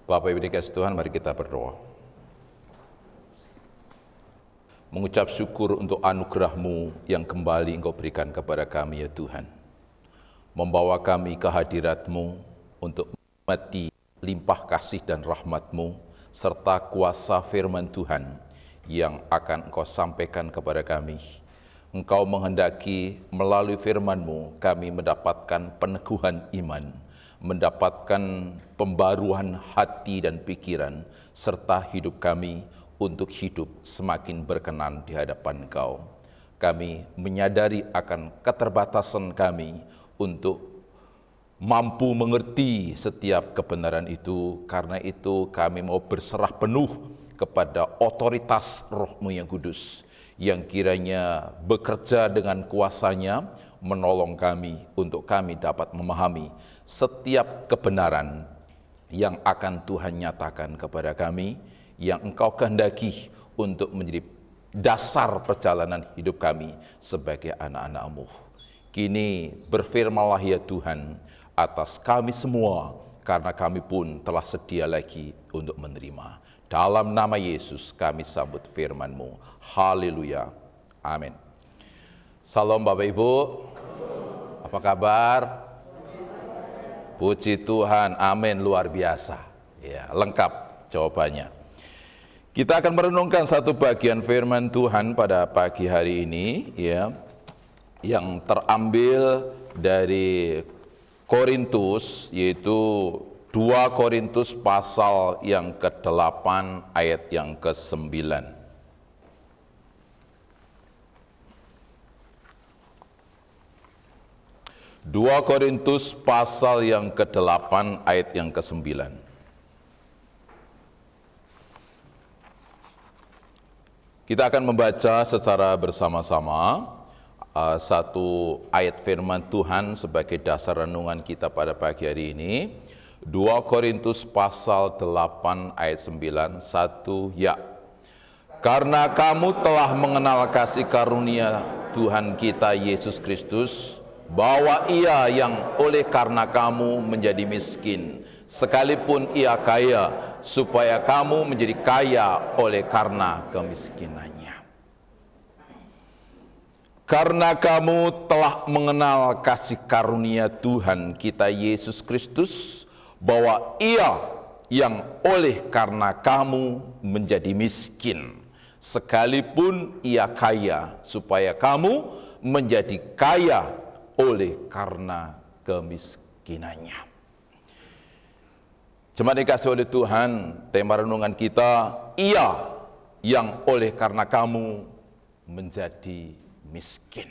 Bapak Ibu dikasih Tuhan, mari kita berdoa. Mengucap syukur untuk anugerah-Mu yang kembali Engkau berikan kepada kami ya Tuhan. Membawa kami ke hadirat-Mu untuk menikmati limpah kasih dan rahmat-Mu, serta kuasa firman Tuhan yang akan Engkau sampaikan kepada kami. Engkau menghendaki melalui firman-Mu kami mendapatkan peneguhan iman, mendapatkan pembaruan hati dan pikiran, serta hidup kami untuk hidup semakin berkenan di hadapan Engkau. Kami menyadari akan keterbatasan kami untuk mampu mengerti setiap kebenaran itu. Karena itu kami mau berserah penuh kepada otoritas Roh-Mu yang kudus, yang kiranya bekerja dengan kuasanya, menolong kami untuk kami dapat memahami setiap kebenaran yang akan Tuhan nyatakan kepada kami, yang Engkau kehendaki untuk menjadi dasar perjalanan hidup kami sebagai anak-anak-Mu. Kini berfirmanlah ya Tuhan atas kami semua, karena kami pun telah sedia lagi untuk menerima. Dalam nama Yesus kami sambut firman-Mu. Haleluya. Amin. Salam Bapak Ibu. Apa kabar? Puji Tuhan. Amin. Luar biasa. Ya, lengkap jawabannya. Kita akan merenungkan satu bagian firman Tuhan pada pagi hari ini, ya, yang terambil dari Korintus, yaitu 2 Korintus pasal yang ke-8 ayat yang ke-9. 2 Korintus pasal yang ke-8 ayat yang ke-9. Kita akan membaca secara bersama-sama satu ayat firman Tuhan sebagai dasar renungan kita pada pagi hari ini. 2 Korintus pasal 8 ayat 9, 1 ya. Karena kamu telah mengenal kasih karunia Tuhan kita Yesus Kristus, bahwa Ia yang oleh karena kamu menjadi miskin, sekalipun Ia kaya, supaya kamu menjadi kaya oleh karena kemiskinannya. Karena kamu telah mengenal kasih karunia Tuhan kita Yesus Kristus, bahwa Ia yang oleh karena kamu menjadi miskin, sekalipun Ia kaya, supaya kamu menjadi kaya oleh karena kemiskinannya. Jemaat dikasihi oleh Tuhan, tema renungan kita, Ia yang oleh karena kamu menjadi miskin.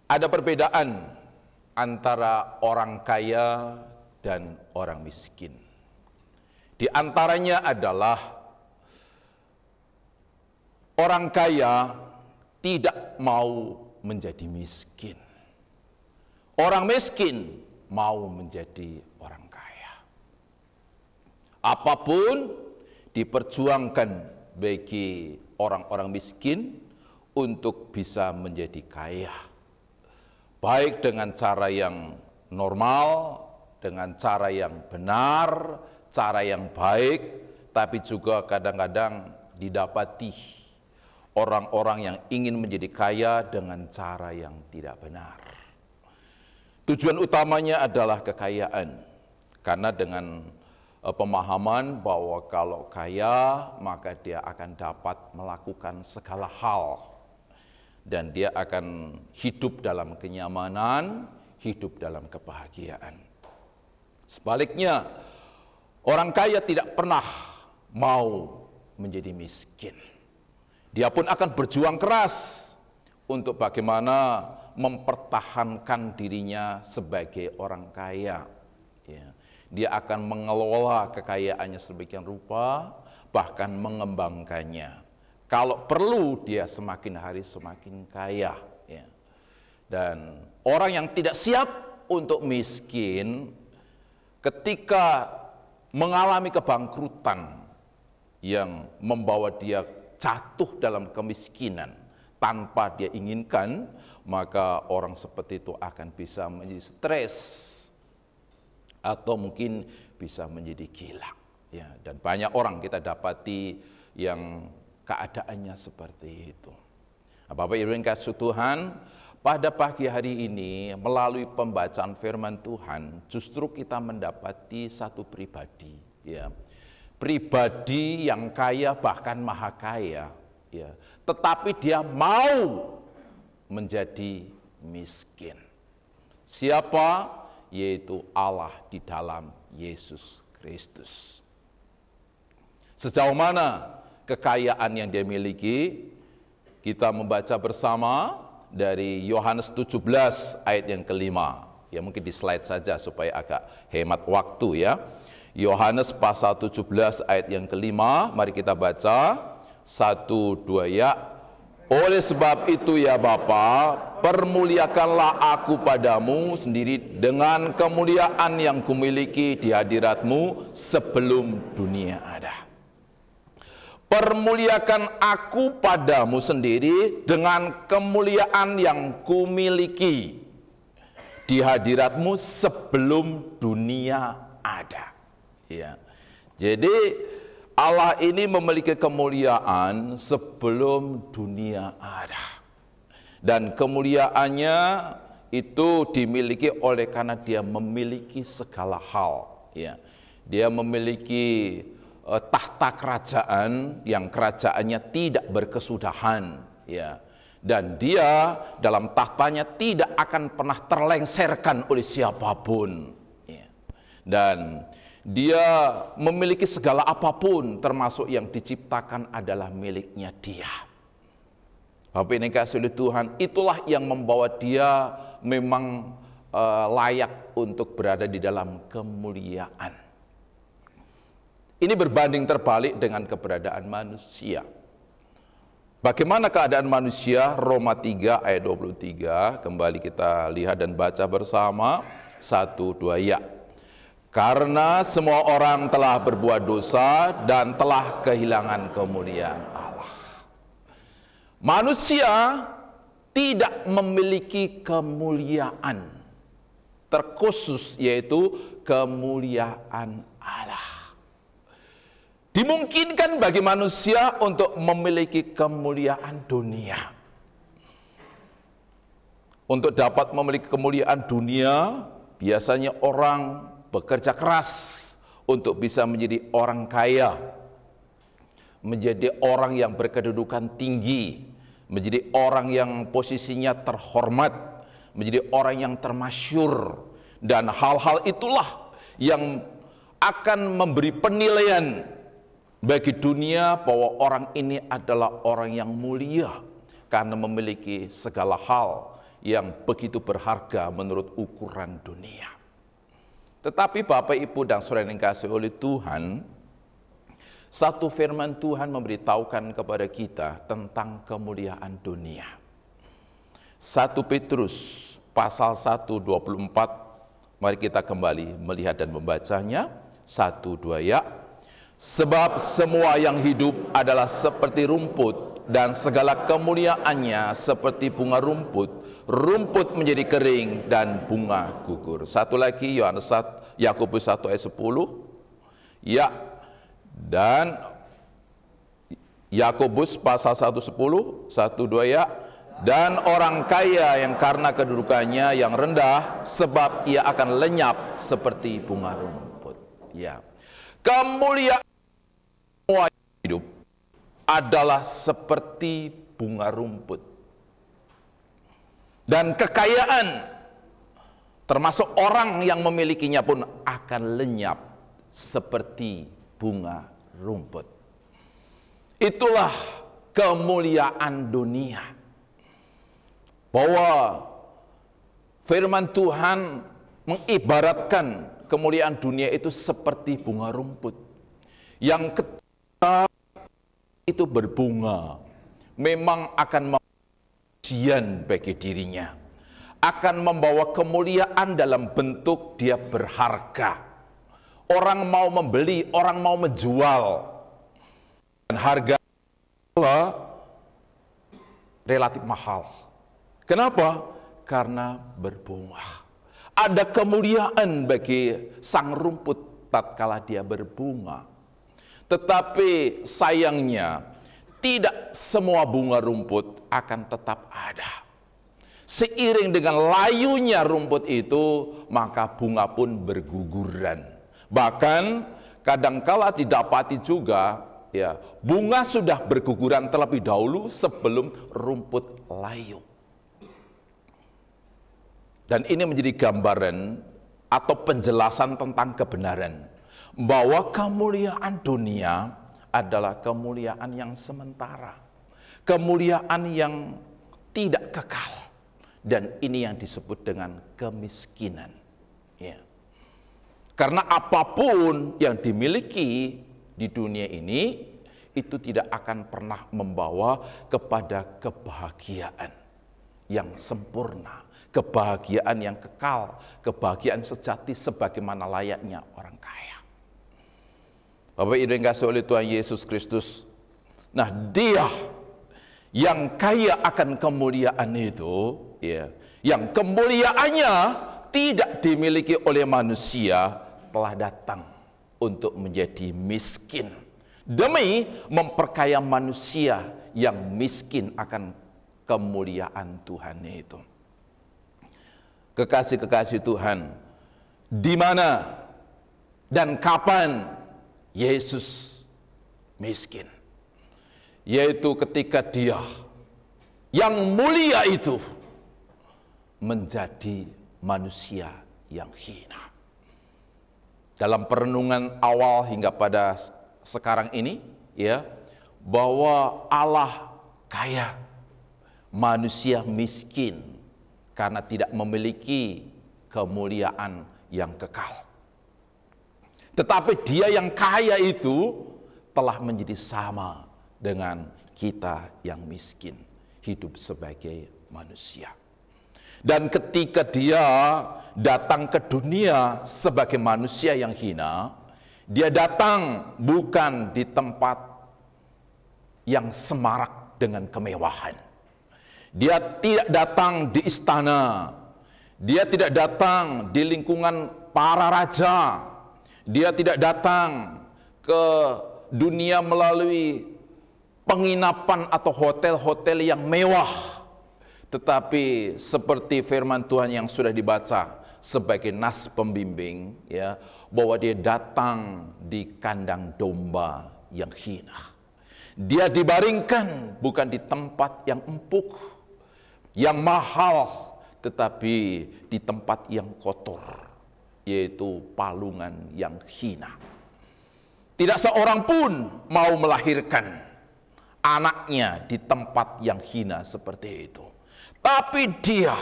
Ada perbedaan antara orang kaya dan orang miskin. Di antaranya adalah orang kaya tidak mau menjadi miskin. Orang miskin mau menjadi orang kaya. Apapun diperjuangkan bagi orang-orang miskin untuk bisa menjadi kaya. Baik dengan cara yang normal, dengan cara yang benar, cara yang baik, tapi juga kadang-kadang didapati orang-orang yang ingin menjadi kaya dengan cara yang tidak benar. Tujuan utamanya adalah kekayaan, karena dengan pemahaman bahwa kalau kaya maka dia akan dapat melakukan segala hal, dan dia akan hidup dalam kenyamanan, hidup dalam kebahagiaan. Sebaliknya, orang kaya tidak pernah mau menjadi miskin. Dia pun akan berjuang keras untuk bagaimana mempertahankan dirinya sebagai orang kaya. Ya. Dia akan mengelola kekayaannya sedemikian rupa, bahkan mengembangkannya. Kalau perlu dia semakin hari semakin kaya. Ya. Dan orang yang tidak siap untuk miskin, ketika mengalami kebangkrutan yang membawa dia jatuh dalam kemiskinan tanpa dia inginkan, maka orang seperti itu akan bisa menjadi stres, atau mungkin bisa menjadi gila. Ya, dan banyak orang kita dapati yang keadaannya seperti itu. Bapak Ibu yang kasih Tuhan, pada pagi hari ini melalui pembacaan firman Tuhan justru kita mendapati satu pribadi, ya. Pribadi yang kaya bahkan maha kaya, ya. Tetapi dia mau menjadi miskin. Siapa? Yaitu Allah di dalam Yesus Kristus. Sejauh mana kekayaan yang dia miliki? Kita membaca bersama dari Yohanes 17 ayat yang kelima. Ya mungkin di slide saja supaya agak hemat waktu ya. Yohanes pasal 17 ayat yang kelima, mari kita baca. 1, 2 ya. Oleh sebab itu ya Bapa, permuliakanlah aku padamu sendiri dengan kemuliaan yang kumiliki di hadirat-Mu sebelum dunia ada. Permuliakan aku padamu sendiri dengan kemuliaan yang kumiliki di hadirat-Mu sebelum dunia ada. Ya. Jadi Allah ini memiliki kemuliaan sebelum dunia ada. Dan kemuliaannya itu dimiliki oleh karena dia memiliki segala hal. Ya. Dia memiliki tahta kerajaan yang kerajaannya tidak berkesudahan, ya. Dan dia dalam tahtanya tidak akan pernah terlengserkan oleh siapapun, ya. Dan dia memiliki segala apapun termasuk yang diciptakan adalah miliknya dia. Bapak ini kasih oleh Tuhan, itulah yang membawa dia memang layak untuk berada di dalam kemuliaan. Ini berbanding terbalik dengan keberadaan manusia. Bagaimana keadaan manusia? Roma 3 ayat 23, kembali kita lihat dan baca bersama. 1, 2 ya. Karena semua orang telah berbuat dosa dan telah kehilangan kemuliaan Allah. Manusia tidak memiliki kemuliaan terkhusus, yaitu kemuliaan Allah. Dimungkinkan bagi manusia untuk memiliki kemuliaan dunia. Untuk dapat memiliki kemuliaan dunia, biasanya orang bekerja keras untuk bisa menjadi orang kaya, menjadi orang yang berkedudukan tinggi, menjadi orang yang posisinya terhormat, menjadi orang yang termasyur, dan hal-hal itulah yang akan memberi penilaian bagi dunia bahwa orang ini adalah orang yang mulia karena memiliki segala hal yang begitu berharga menurut ukuran dunia. Tetapi Bapak, Ibu, dan Saudara yang dikasihi oleh Tuhan, satu firman Tuhan memberitahukan kepada kita tentang kemuliaan dunia. 1 Petrus pasal 1:24, mari kita kembali melihat dan membacanya. 1, 2 ya. Sebab semua yang hidup adalah seperti rumput, dan segala kemuliaannya seperti bunga rumput. Rumput menjadi kering dan bunga gugur. Satu lagi, Yakobus 1 ayat 10. Ya, dan Yakobus pasal 1:10, 1, 2 ya. Dan orang kaya yang karena kedudukannya yang rendah, sebab ia akan lenyap seperti bunga rumput. Ya. Kemuliaan semua hidup adalah seperti bunga rumput. Dan kekayaan termasuk orang yang memilikinya pun akan lenyap seperti bunga rumput. Itulah kemuliaan dunia. Bahwa firman Tuhan mengibaratkan kemuliaan dunia itu seperti bunga rumput yang ketika itu berbunga memang akan membawa ujian bagi dirinya, akan membawa kemuliaan dalam bentuk dia berharga. Orang mau membeli, orang mau menjual, dan harga relatif mahal. Kenapa? Karena berbunga. ada kemuliaan bagi sang rumput tatkala dia berbunga. Tetapi sayangnya, tidak semua bunga rumput akan tetap ada. Seiring dengan layunya rumput itu, maka bunga pun berguguran. Bahkan kadangkala didapati juga, ya, bunga sudah berguguran terlebih dahulu sebelum rumput layu. Dan ini menjadi gambaran atau penjelasan tentang kebenaran bahwa kemuliaan dunia adalah kemuliaan yang sementara, kemuliaan yang tidak kekal. Dan ini yang disebut dengan kemiskinan. Ya. Karena apapun yang dimiliki di dunia ini, itu tidak akan pernah membawa kepada kebahagiaan yang sempurna, kebahagiaan yang kekal, kebahagiaan sejati sebagaimana layaknya orang kaya. Bapak Ibu yang dikasihi oleh Tuhan Yesus Kristus, nah Dia yang kaya akan kemuliaan itu, ya, yang kemuliaannya tidak dimiliki oleh manusia, telah datang untuk menjadi miskin demi memperkaya manusia yang miskin akan kemuliaan Tuhan itu. Kekasih-kekasih Tuhan, di mana dan kapan Yesus miskin? Yaitu ketika Dia yang mulia itu menjadi manusia yang hina. Dalam perenungan awal hingga pada sekarang ini, ya, bahwa Allah kaya, manusia miskin karena tidak memiliki kemuliaan yang kekal. Tetapi Dia yang kaya itu telah menjadi sama dengan kita yang miskin, hidup sebagai manusia. Dan ketika Dia datang ke dunia sebagai manusia yang hina, Dia datang bukan di tempat yang semarak dengan kemewahan. Dia tidak datang di istana, Dia tidak datang di lingkungan para raja, Dia tidak datang ke dunia melalui penginapan atau hotel-hotel yang mewah. Tetapi seperti firman Tuhan yang sudah dibaca sebagai nas pembimbing, ya, bahwa Dia datang di kandang domba yang hina. Dia dibaringkan bukan di tempat yang empuk, yang mahal, tetapi di tempat yang kotor, yaitu palungan yang hina. Tidak seorang pun mau melahirkan anaknya di tempat yang hina seperti itu. Tapi Dia,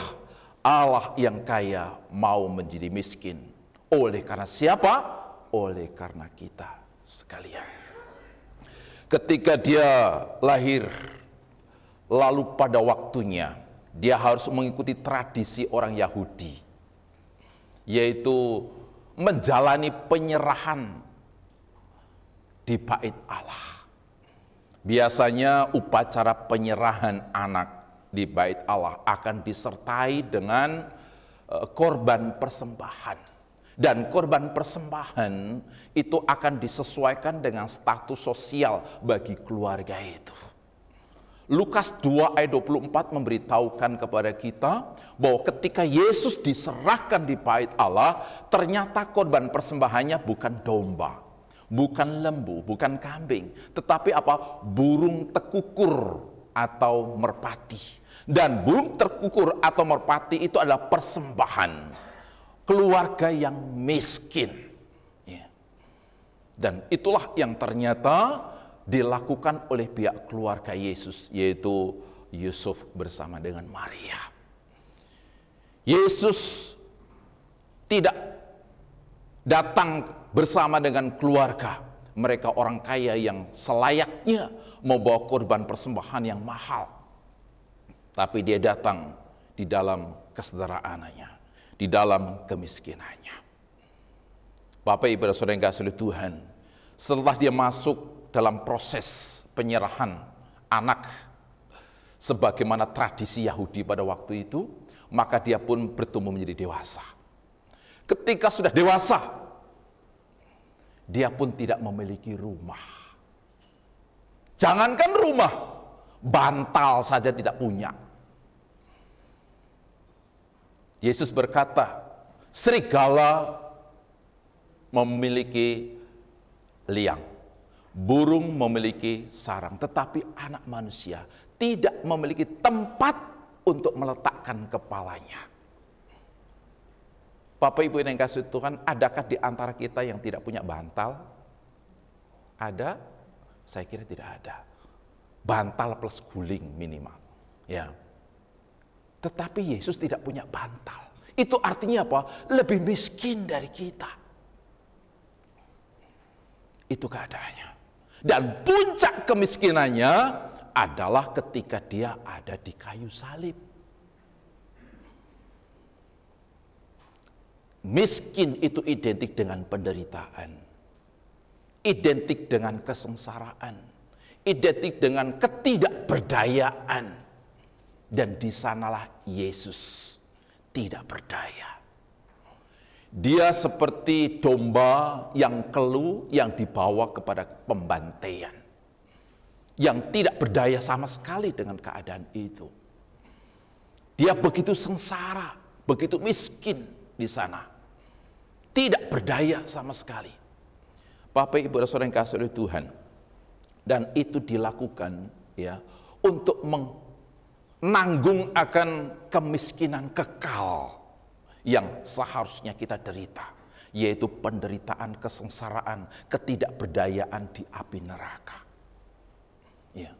Allah yang kaya, mau menjadi miskin. Oleh karena siapa? Oleh karena kita sekalian. Ketika Dia lahir, lalu pada waktunya Dia harus mengikuti tradisi orang Yahudi, yaitu menjalani penyerahan di bait Allah. Biasanya upacara penyerahan anak di bait Allah akan disertai dengan korban persembahan. Dan korban persembahan itu akan disesuaikan dengan status sosial bagi keluarga itu. Lukas 2 ayat 24 memberitahukan kepada kita bahwa ketika Yesus diserahkan di bait Allah, ternyata korban persembahannya bukan domba, bukan lembu, bukan kambing, tetapi apa? Burung tekukur atau merpati. Dan burung terkukur atau merpati itu adalah persembahan keluarga yang miskin. Ya. Dan itulah yang ternyata dilakukan oleh pihak keluarga Yesus, yaitu Yusuf bersama dengan Maria. Yesus tidak datang bersama dengan keluarga mereka orang kaya yang selayaknya membawa korban persembahan yang mahal. Tapi Dia datang di dalam kesederhanaannya, di dalam kemiskinannya. Bapak Ibu dan Saudara yang dikasihi Tuhan, setelah Dia masuk dalam proses penyerahan anak sebagaimana tradisi Yahudi pada waktu itu, maka Dia pun bertumbuh menjadi dewasa. Ketika sudah dewasa, dia pun tidak memiliki rumah. Jangankan rumah, bantal saja tidak punya. Yesus berkata, serigala memiliki liang, burung memiliki sarang, tetapi anak manusia tidak memiliki tempat untuk meletakkan kepalanya. Bapak Ibu yang kasih Tuhan, adakah di antara kita yang tidak punya bantal? Ada? Saya kira tidak ada. Bantal plus guling minimal. Ya. Tetapi Yesus tidak punya bantal. Itu artinya apa? Lebih miskin dari kita. Itu keadaannya. Dan puncak kemiskinannya adalah ketika dia ada di kayu salib. Miskin itu identik dengan penderitaan, identik dengan kesengsaraan, identik dengan ketidakberdayaan. Dan di sanalah Yesus tidak berdaya. Dia seperti domba yang keluh yang dibawa kepada pembantaian, yang tidak berdaya sama sekali dengan keadaan itu. Dia begitu sengsara, begitu miskin di sana. Tidak berdaya sama sekali. Bapak Ibu dan Saudara yang kasih oleh Tuhan. Dan itu dilakukan ya untuk menanggung akan kemiskinan kekal yang seharusnya kita derita, yaitu penderitaan, kesengsaraan, ketidakberdayaan di api neraka. Ya.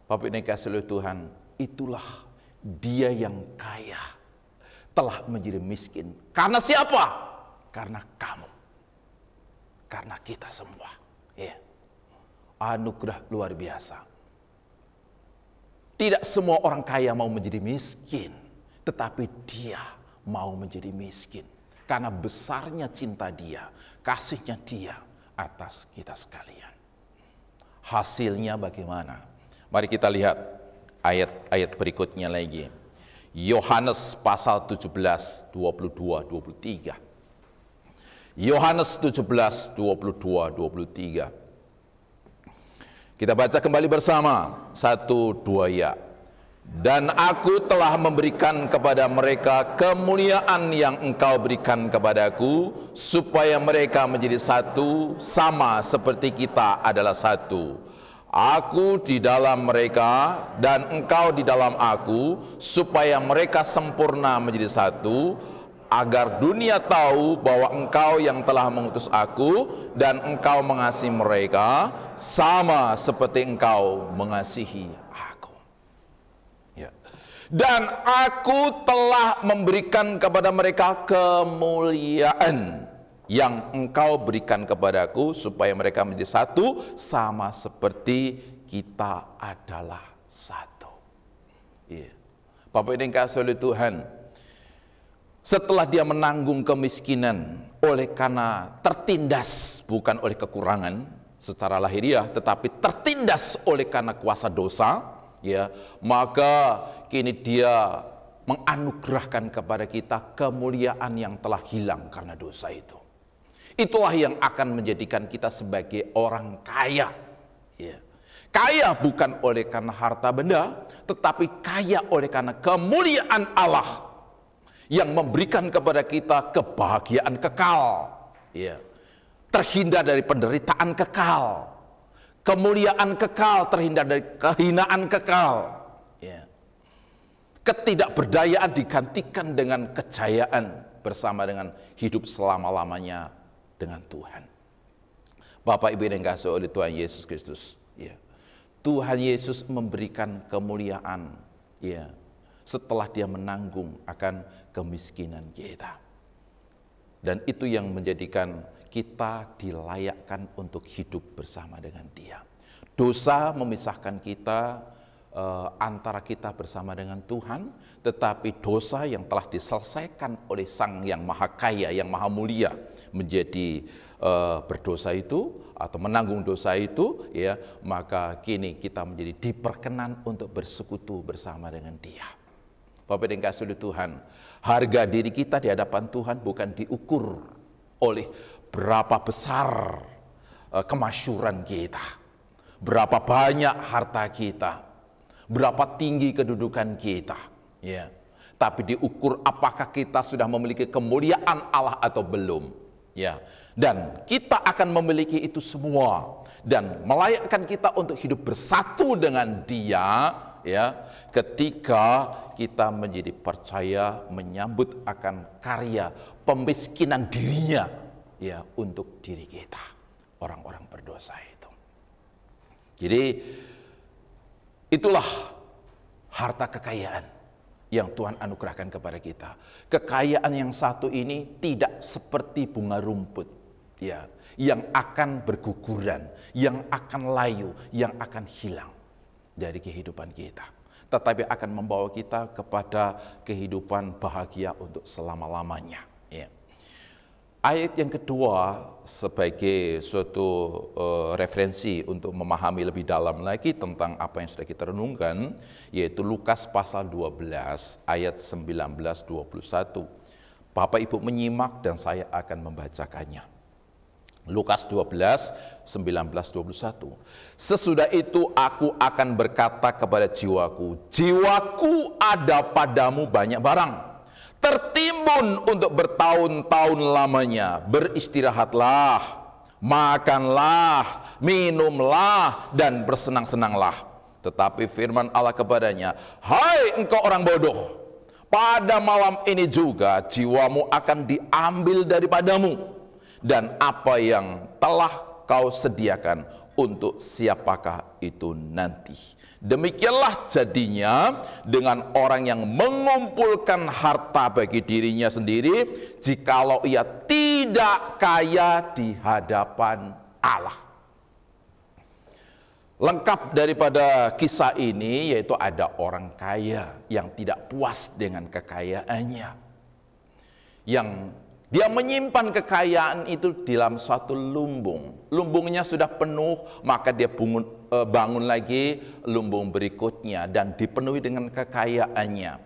Bapak Ibu yang kasih oleh Tuhan, itulah dia yang kaya telah menjadi miskin. Karena siapa? Karena kamu. Karena kita semua. Ya. Anugerah luar biasa. Tidak semua orang kaya mau menjadi miskin, tetapi dia mau menjadi miskin. Karena besarnya cinta dia, kasihnya dia atas kita sekalian. Hasilnya bagaimana? Mari kita lihat ayat-ayat berikutnya lagi. Yohanes pasal 17, 22, 23. Yohanes 17, 22, 23. Kita baca kembali bersama. 1, 2 ya. Dan aku telah memberikan kepada mereka kemuliaan yang engkau berikan kepadaku, supaya mereka menjadi satu, sama seperti kita adalah satu. Aku di dalam mereka dan engkau di dalam aku, supaya mereka sempurna menjadi satu, agar dunia tahu bahwa engkau yang telah mengutus aku dan engkau mengasihi mereka sama seperti engkau mengasihi aku. Ya. Dan aku telah memberikan kepada mereka kemuliaan yang engkau berikan kepadaku, supaya mereka menjadi satu, sama seperti kita adalah satu. Yeah. Bapak ini kasih oleh Tuhan, setelah dia menanggung kemiskinan oleh karena tertindas, bukan oleh kekurangan secara lahiriah, tetapi tertindas oleh karena kuasa dosa, ya, maka kini dia menganugerahkan kepada kita kemuliaan yang telah hilang karena dosa itu. Itulah yang akan menjadikan kita sebagai orang kaya. Ya. Kaya bukan oleh karena harta benda, tetapi kaya oleh karena kemuliaan Allah yang memberikan kepada kita kebahagiaan kekal. Ya. Terhindar dari penderitaan kekal. Kemuliaan kekal, terhindar dari kehinaan kekal. Ya. Ketidakberdayaan digantikan dengan kejayaan bersama dengan hidup selama-lamanya dengan Tuhan. Bapak Ibu yang kasih oleh Tuhan Yesus Kristus, ya. Tuhan Yesus memberikan kemuliaan, ya, setelah dia menanggung akan kemiskinan kita. Dan itu yang menjadikan kita dilayakkan untuk hidup bersama dengan dia. Dosa memisahkan kita antara kita bersama dengan Tuhan, tetapi dosa yang telah diselesaikan oleh Sang yang Maha Kaya, yang Maha Mulia, menjadi berdosa itu atau menanggung dosa itu, ya, maka kini kita menjadi diperkenan untuk bersekutu bersama dengan Dia. Bapak dan kasih oleh Tuhan, harga diri kita di hadapan Tuhan bukan diukur oleh berapa besar kemasyhuran kita, berapa banyak harta kita, berapa tinggi kedudukan kita, ya. Tapi diukur apakah kita sudah memiliki kemuliaan Allah atau belum, ya. Dan kita akan memiliki itu semua dan melayakkan kita untuk hidup bersatu dengan Dia, ya, ketika kita menjadi percaya menyambut akan karya pemiskinan dirinya, ya, untuk diri kita, orang-orang berdosa itu. Jadi itulah harta kekayaan yang Tuhan anugerahkan kepada kita. Kekayaan yang satu ini tidak seperti bunga rumput, ya, yang akan berguguran, yang akan layu, yang akan hilang dari kehidupan kita, tetapi akan membawa kita kepada kehidupan bahagia untuk selama-lamanya, ya. Ayat yang kedua sebagai suatu referensi untuk memahami lebih dalam lagi tentang apa yang sudah kita renungkan, yaitu Lukas pasal 12 ayat 19-21. Bapak Ibu menyimak dan saya akan membacakannya. Lukas 12, 19-21. Sesudah itu aku akan berkata kepada jiwaku, jiwaku ada padamu banyak barang, tertimbun untuk bertahun-tahun lamanya. Beristirahatlah, makanlah, minumlah, dan bersenang-senanglah. Tetapi firman Allah kepadanya, hai engkau orang bodoh, pada malam ini juga jiwamu akan diambil daripadamu, dan apa yang telah kau sediakan untuk siapakah itu nanti. Demikianlah jadinya dengan orang yang mengumpulkan harta bagi dirinya sendiri, jikalau ia tidak kaya di hadapan Allah. Lengkap daripada kisah ini yaitu ada orang kaya yang tidak puas dengan kekayaannya, yang dia menyimpan kekayaan itu di dalam suatu lumbung. Lumbungnya sudah penuh, maka dia bangun lagi lumbung berikutnya dan dipenuhi dengan kekayaannya.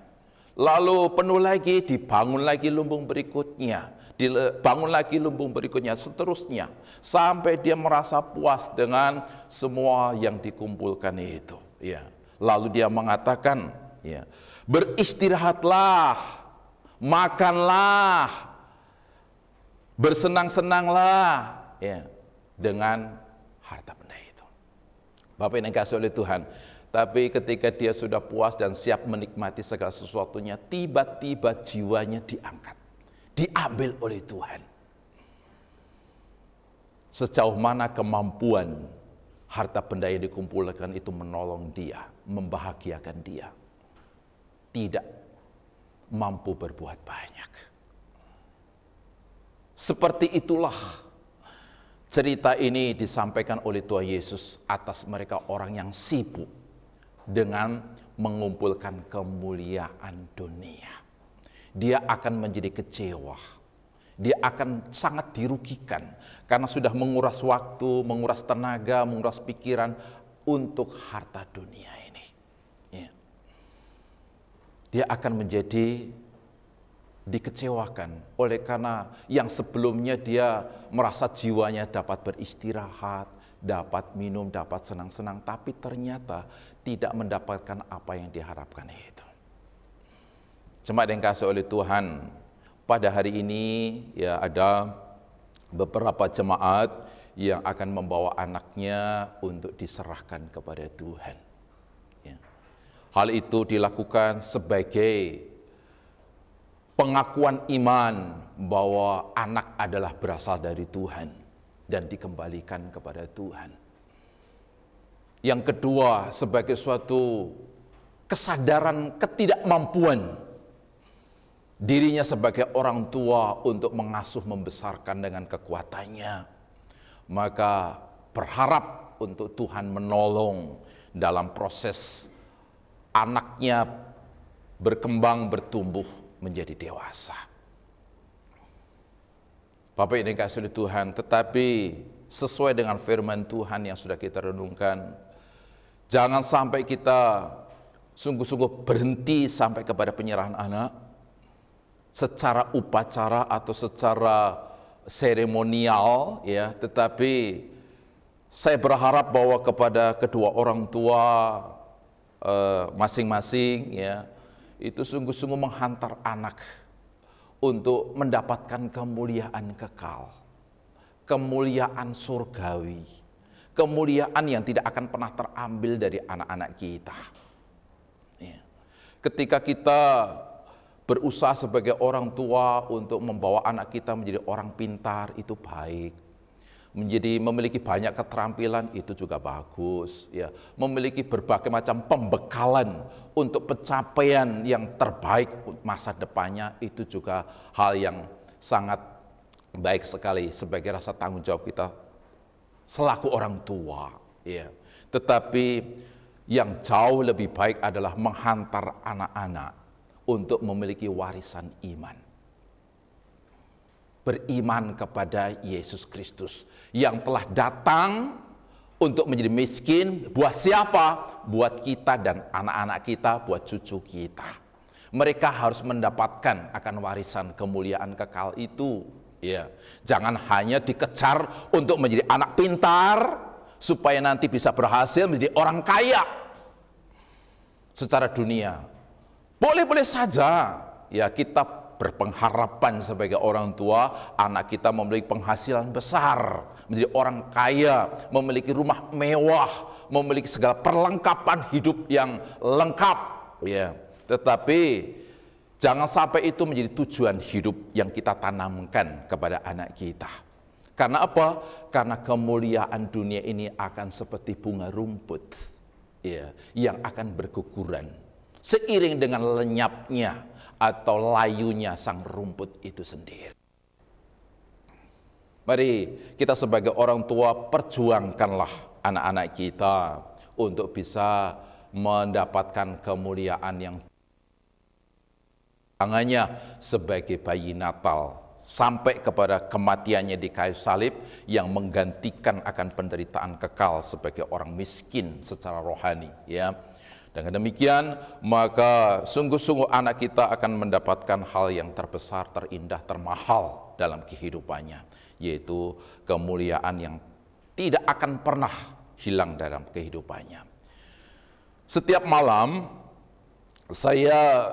Lalu penuh lagi, dibangun lagi lumbung berikutnya, dibangun lagi lumbung berikutnya, seterusnya. Sampai dia merasa puas dengan semua yang dikumpulkan itu. Ya. Lalu dia mengatakan, ya, beristirahatlah, makanlah, bersenang-senanglah, ya, dengan harta benda itu. Bapak yang dikasihi oleh Tuhan, tapi ketika dia sudah puas dan siap menikmati segala sesuatunya, tiba-tiba jiwanya diangkat, diambil oleh Tuhan. Sejauh mana kemampuan harta benda yang dikumpulkan itu menolong dia, membahagiakan dia, tidak mampu berbuat banyak. Seperti itulah cerita ini disampaikan oleh Tuhan Yesus atas mereka orang yang sibuk dengan mengumpulkan kemuliaan dunia. Dia akan menjadi kecewa, dia akan sangat dirugikan karena sudah menguras waktu, menguras tenaga, menguras pikiran untuk harta dunia ini, ya. Dia akan menjadi dikecewakan oleh karena yang sebelumnya dia merasa jiwanya dapat beristirahat, dapat minum, dapat senang-senang, tapi ternyata tidak mendapatkan apa yang diharapkan itu. Jemaat yang dikasihi oleh Tuhan, pada hari ini ya ada beberapa jemaat yang akan membawa anaknya untuk diserahkan kepada Tuhan, ya. Hal itu dilakukan sebagai pengakuan iman bahwa anak adalah berasal dari Tuhan dan dikembalikan kepada Tuhan. Yang kedua, sebagai suatu kesadaran ketidakmampuan dirinya sebagai orang tua untuk mengasuh membesarkan dengan kekuatannya, maka berharap untuk Tuhan menolong dalam proses anaknya berkembang, bertumbuh menjadi dewasa. Bapak yang dikasihi oleh Tuhan, tetapi sesuai dengan firman Tuhan yang sudah kita renungkan, jangan sampai kita sungguh-sungguh berhenti sampai kepada penyerahan anak secara upacara atau secara seremonial, ya, tetapi saya berharap bahwa kepada kedua orang tua masing-masing, ya, itu sungguh-sungguh menghantar anak untuk mendapatkan kemuliaan kekal, kemuliaan surgawi, kemuliaan yang tidak akan pernah terambil dari anak-anak kita. Ya. Ketika kita berusaha sebagai orang tua untuk membawa anak kita menjadi orang pintar, itu baik. Memiliki banyak keterampilan, itu juga bagus. Ya. Memiliki berbagai macam pembekalan untuk pencapaian yang terbaik masa depannya, itu juga hal yang sangat baik sekali sebagai rasa tanggung jawab kita selaku orang tua. Ya. Tetapi yang jauh lebih baik adalah menghantar anak-anak untuk memiliki warisan iman. Beriman kepada Yesus Kristus yang telah datang untuk menjadi miskin. Buat siapa? Buat kita dan anak-anak kita, buat cucu kita. Mereka harus mendapatkan akan warisan kemuliaan kekal itu. Ya, jangan hanya dikejar untuk menjadi anak pintar supaya nanti bisa berhasil menjadi orang kaya secara dunia. Boleh-boleh saja, ya, kita berpengharapan sebagai orang tua, anak kita memiliki penghasilan besar, menjadi orang kaya, memiliki rumah mewah, memiliki segala perlengkapan hidup yang lengkap, ya. Tetapi jangan sampai itu menjadi tujuan hidup yang kita tanamkan kepada anak kita. Karena apa? Karena kemuliaan dunia ini akan seperti bunga rumput, ya, yang akan berguguran seiring dengan lenyapnya atau layunya sang rumput itu sendiri. Mari kita sebagai orang tua perjuangkanlah anak-anak kita untuk bisa mendapatkan kemuliaan yang tangannya sebagai bayi Natal sampai kepada kematiannya di kayu salib yang menggantikan akan penderitaan kekal sebagai orang miskin secara rohani, ya. Dengan demikian, maka sungguh-sungguh anak kita akan mendapatkan hal yang terbesar, terindah, termahal dalam kehidupannya, yaitu kemuliaan yang tidak akan pernah hilang dalam kehidupannya. Setiap malam saya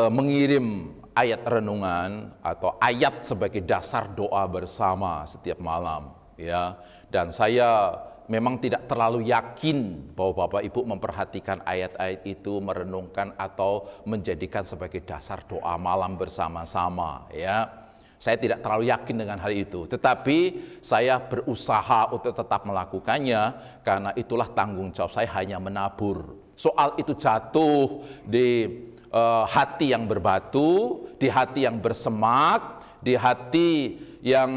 mengirim ayat renungan atau ayat sebagai dasar doa bersama setiap malam, ya. Dan saya memang tidak terlalu yakin bahwa Bapak Ibu memperhatikan ayat-ayat itu, merenungkan atau menjadikan sebagai dasar doa malam bersama-sama, ya. Saya tidak terlalu yakin dengan hal itu, tetapi saya berusaha untuk tetap melakukannya karena itulah tanggung jawab saya, hanya menabur. Soal itu jatuh di hati yang berbatu, di hati yang bersemak, di hati yang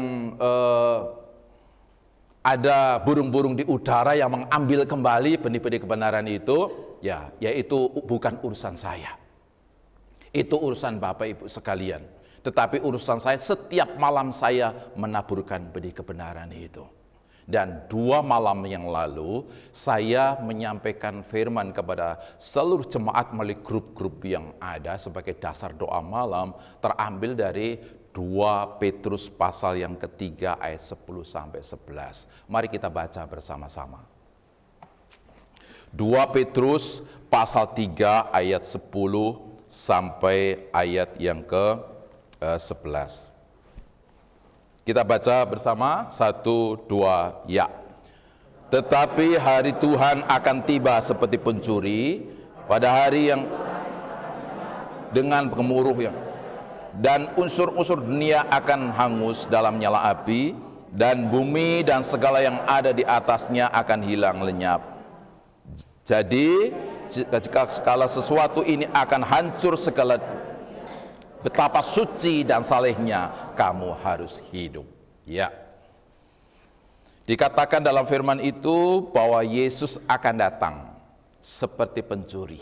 ada burung-burung di udara yang mengambil kembali benih-benih kebenaran itu, ya, yaitu bukan urusan saya. Itu urusan Bapak Ibu sekalian. Tetapi urusan saya, setiap malam saya menaburkan benih kebenaran itu. Dan 2 malam yang lalu saya menyampaikan firman kepada seluruh jemaat melalui grup-grup yang ada sebagai dasar doa malam, terambil dari 2 Petrus pasal yang ketiga ayat 10-11. Mari kita baca bersama-sama. 2 Petrus pasal 3 ayat 10 sampai ayat yang ke-11. Kita baca bersama, 1, 2, ya. Tetapi hari Tuhan akan tiba seperti pencuri, pada hari yang dengan gemuruh yang, dan unsur-unsur dunia akan hangus dalam nyala api, dan bumi dan segala yang ada di atasnya akan hilang lenyap. Jadi jika segala sesuatu ini akan hancur, segala betapa suci dan salehnya kamu harus hidup. Ya. Dikatakan dalam firman itu bahwa Yesus akan datang seperti pencuri.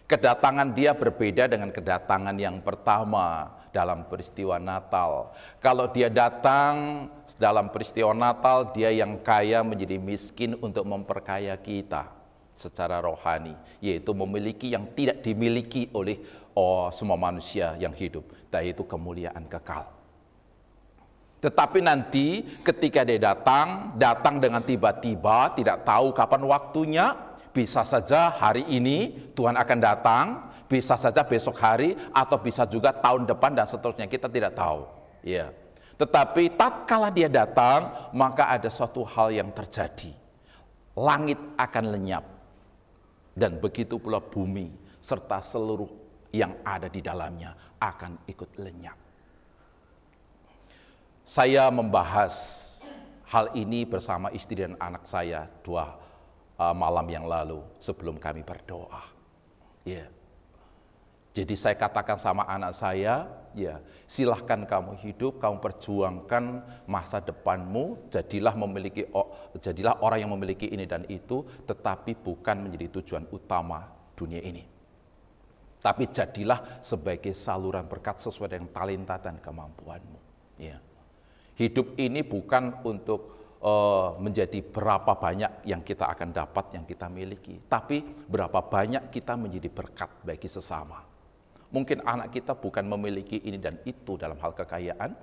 Kedatangan dia berbeda dengan kedatangan yang pertama dalam peristiwa Natal. Kalau dia datang dalam peristiwa Natal, dia yang kaya menjadi miskin untuk memperkaya kita. secara rohani, yaitu memiliki yang tidak dimiliki oleh semua manusia yang hidup, yaitu kemuliaan kekal. Tetapi nanti ketika dia datang dengan tiba-tiba, tidak tahu kapan waktunya. Bisa saja hari ini Tuhan akan datang, bisa saja besok hari, atau bisa juga tahun depan dan seterusnya, kita tidak tahu. Ya. Tetapi tatkala dia datang, maka ada suatu hal yang terjadi. Langit akan lenyap, dan begitu pula bumi serta seluruh yang ada di dalamnya akan ikut lenyap. Saya membahas hal ini bersama istri dan anak saya 2 malam yang lalu sebelum kami berdoa. Ya. Jadi saya katakan sama anak saya, ya, silahkan kamu hidup, kamu perjuangkan masa depanmu, jadilah orang yang memiliki ini dan itu, tetapi bukan menjadi tujuan utama dunia ini. Tapi jadilah sebagai saluran berkat sesuai dengan talenta dan kemampuanmu. Ya. Hidup ini bukan untuk menjadi berapa banyak yang kita akan dapat, yang kita miliki, tapi berapa banyak kita menjadi berkat bagi sesama. Mungkin anak kita bukan memiliki ini dan itu dalam hal kekayaan,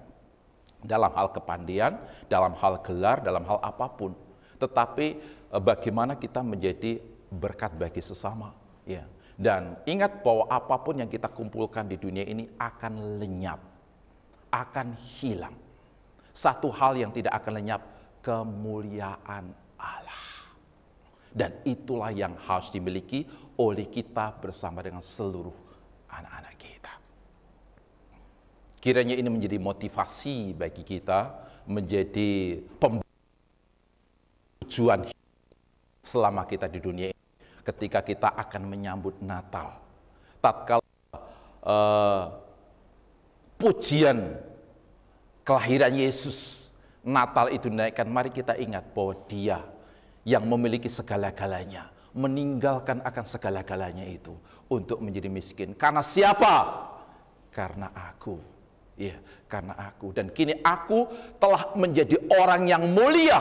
dalam hal kepandaian, dalam hal gelar, dalam hal apapun. Tetapi bagaimana kita menjadi berkat bagi sesama. Ya. Dan ingat bahwa apapun yang kita kumpulkan di dunia ini akan lenyap, akan hilang. Satu hal yang tidak akan lenyap, kemuliaan Allah. Dan itulah yang harus dimiliki oleh kita bersama dengan seluruh anak-anak kita. Kiranya ini menjadi motivasi bagi kita, menjadi tujuan selama kita di dunia ini. Ketika kita akan menyambut Natal, tatkala pujian kelahiran Yesus, Natal itu dinaikkan, mari kita ingat bahwa Dia yang memiliki segala-galanya, meninggalkan akan segala-galanya itu untuk menjadi miskin. Karena siapa? Karena aku. Ya, karena aku. Dan kini aku telah menjadi orang yang mulia,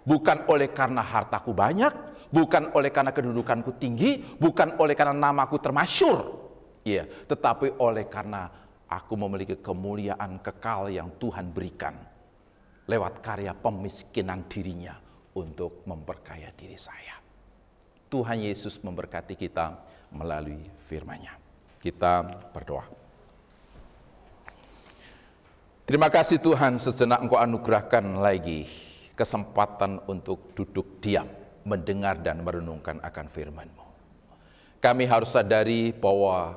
bukan oleh karena hartaku banyak, bukan oleh karena kedudukanku tinggi, bukan oleh karena namaku termasyur, ya, tetapi oleh karena aku memiliki kemuliaan kekal yang Tuhan berikan lewat karya pemiskinan dirinya untuk memperkaya diri saya. Tuhan Yesus memberkati kita melalui firman-Nya. Kita berdoa. Terima kasih Tuhan, sejenak Engkau anugerahkan lagi kesempatan untuk duduk diam, mendengar dan merenungkan akan firman-Mu. Kami harus sadari bahwa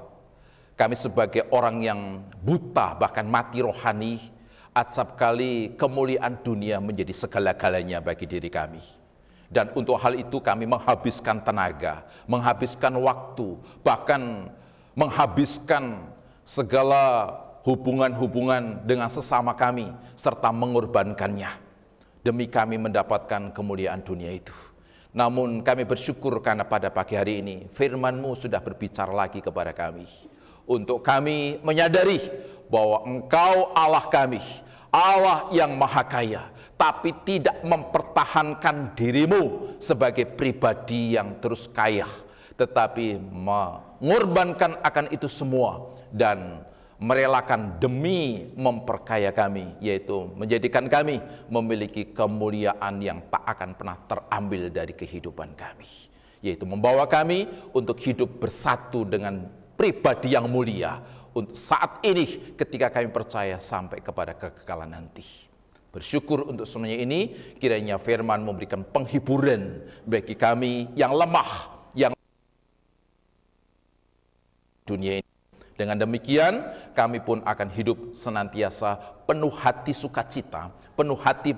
kami sebagai orang yang buta, bahkan mati rohani, acap kali kemuliaan dunia menjadi segala-galanya bagi diri kami. Dan untuk hal itu kami menghabiskan tenaga, menghabiskan waktu, bahkan menghabiskan segala hubungan-hubungan dengan sesama kami, serta mengorbankannya, demi kami mendapatkan kemuliaan dunia itu. Namun kami bersyukur karena pada pagi hari ini firman-Mu sudah berbicara lagi kepada kami, untuk kami menyadari bahwa Engkau Allah kami, Allah yang maha kaya, tapi tidak mempertahankan dirimu sebagai pribadi yang terus kaya, tetapi mengorbankan akan itu semua dan merelakan demi memperkaya kami, yaitu menjadikan kami memiliki kemuliaan yang tak akan pernah terambil dari kehidupan kami, yaitu membawa kami untuk hidup bersatu dengan pribadi yang mulia untuk saat ini ketika kami percaya sampai kepada kekekalan nanti. Bersyukur untuk semuanya ini, kiranya firman memberikan penghiburan bagi kami yang lemah, yang dunia ini. Dengan demikian, kami pun akan hidup senantiasa penuh hati sukacita, penuh hati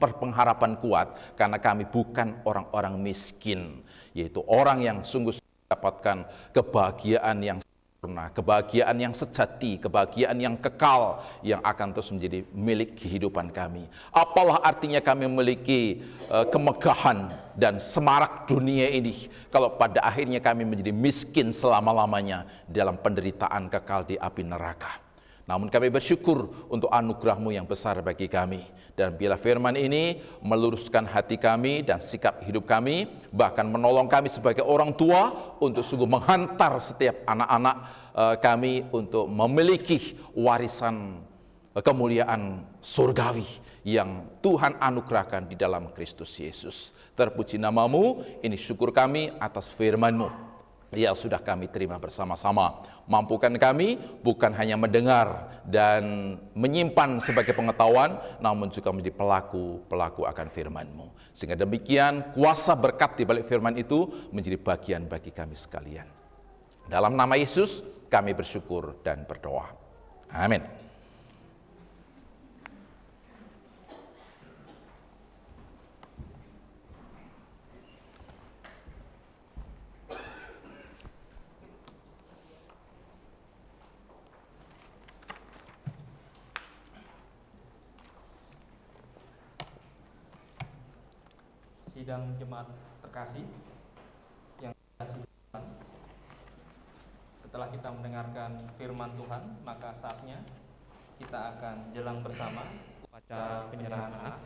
berpengharapan kuat, karena kami bukan orang-orang miskin, yaitu orang yang sungguh mendapatkan kebahagiaan yang sempurna, kebahagiaan yang sejati, kebahagiaan yang kekal, yang akan terus menjadi milik kehidupan kami. Apalah artinya kami memiliki kemegahan dan semarak dunia ini, kalau pada akhirnya kami menjadi miskin selama-lamanya dalam penderitaan kekal di api neraka. Namun kami bersyukur untuk anugerah-Mu yang besar bagi kami. Dan bila firman ini meluruskan hati kami dan sikap hidup kami, bahkan menolong kami sebagai orang tua untuk sungguh menghantar setiap anak-anak kami untuk memiliki warisan kemuliaan surgawi yang Tuhan anugerahkan di dalam Kristus Yesus. Terpuji nama-Mu, ini syukur kami atas firman-Mu yang sudah kami terima bersama-sama. Mampukan kami bukan hanya mendengar dan menyimpan sebagai pengetahuan, namun juga menjadi pelaku akan firman-Mu. Sehingga demikian kuasa berkat di balik firman itu menjadi bagian bagi kami sekalian. Dalam nama Yesus kami bersyukur dan berdoa. Amin. Sidang jemaat terkasih yang dikasihi Tuhan, setelah kita mendengarkan firman Tuhan, maka saatnya kita akan jelang bersama upacara penyerahan anak.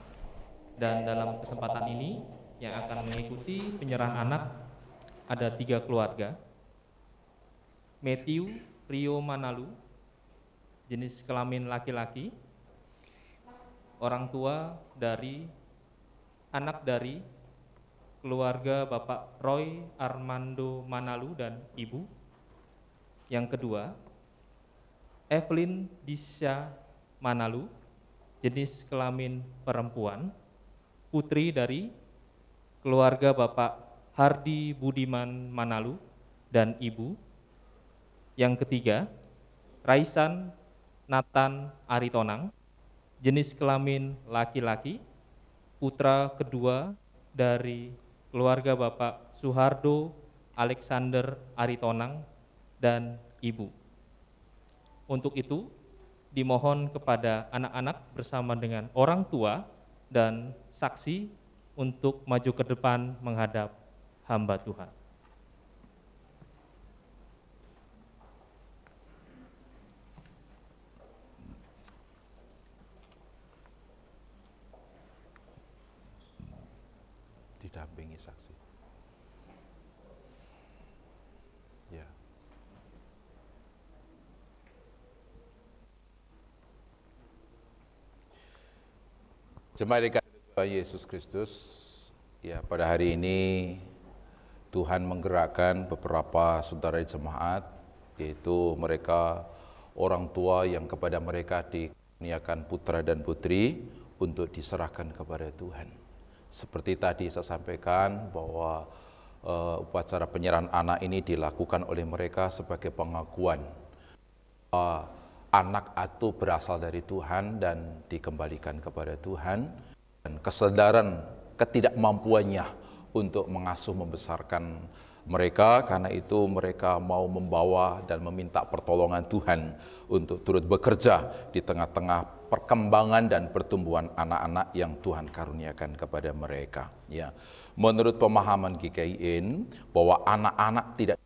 Dan dalam kesempatan ini yang akan mengikuti penyerahan anak ada 3 keluarga. Matthew Rio Manalu, jenis kelamin laki-laki, orang tua dari anak dari keluarga Bapak Roy Armando Manalu dan Ibu. Yang kedua, Evelyn Disha Manalu, jenis kelamin perempuan, putri dari keluarga Bapak Hardi Budiman Manalu dan Ibu. Yang ketiga, Raisan Nathan Aritonang, jenis kelamin laki-laki, putra kedua dari keluarga Bapak Suhardo Alexander Aritonang dan Ibu. Untuk itu, dimohon kepada anak-anak bersama dengan orang tua dan saksi untuk maju ke depan menghadap hamba Tuhan. Didampingi saksi. Ya. Jemaat dikasihi Tuhan Yesus Kristus, ya pada hari ini Tuhan menggerakkan beberapa saudara jemaat, yaitu mereka orang tua yang kepada mereka dikurniakan putra dan putri untuk diserahkan kepada Tuhan. Seperti tadi saya sampaikan bahwa upacara penyerahan anak ini dilakukan oleh mereka sebagai pengakuan anak itu berasal dari Tuhan dan dikembalikan kepada Tuhan, dan kesadaran ketidakmampuannya untuk mengasuh membesarkan mereka, karena itu mereka mau membawa dan meminta pertolongan Tuhan untuk turut bekerja di tengah-tengah perkembangan dan pertumbuhan anak-anak yang Tuhan karuniakan kepada mereka. Ya, menurut pemahaman GKIN bahwa anak-anak tidak,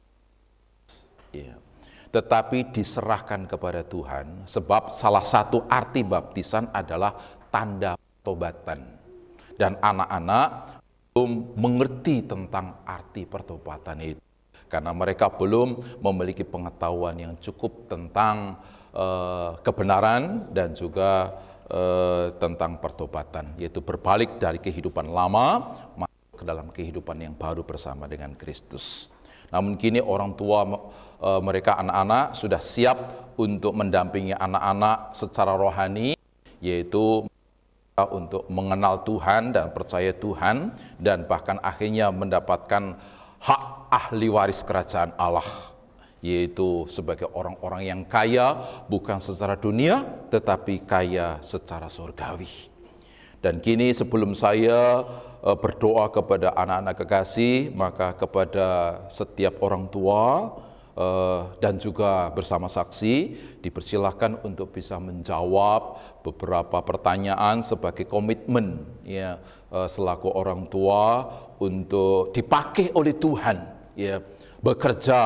ya, tetapi diserahkan kepada Tuhan, sebab salah satu arti baptisan adalah tanda pertobatan, dan anak-anak belum mengerti tentang arti pertobatan itu, karena mereka belum memiliki pengetahuan yang cukup tentang kebenaran dan juga tentang pertobatan, yaitu berbalik dari kehidupan lama masuk ke dalam kehidupan yang baru bersama dengan Kristus. Namun kini orang tua mereka, anak-anak, sudah siap untuk mendampingi anak-anak secara rohani, yaitu untuk mengenal Tuhan dan percaya Tuhan, dan bahkan akhirnya mendapatkan hak ahli waris kerajaan Allah, yaitu sebagai orang-orang yang kaya bukan secara dunia tetapi kaya secara surgawi. Dan kini sebelum saya berdoa kepada anak-anak kekasih, maka kepada setiap orang tua dan juga bersama saksi dipersilahkan untuk bisa menjawab beberapa pertanyaan sebagai komitmen, ya, selaku orang tua untuk dipakai oleh Tuhan, ya, bekerja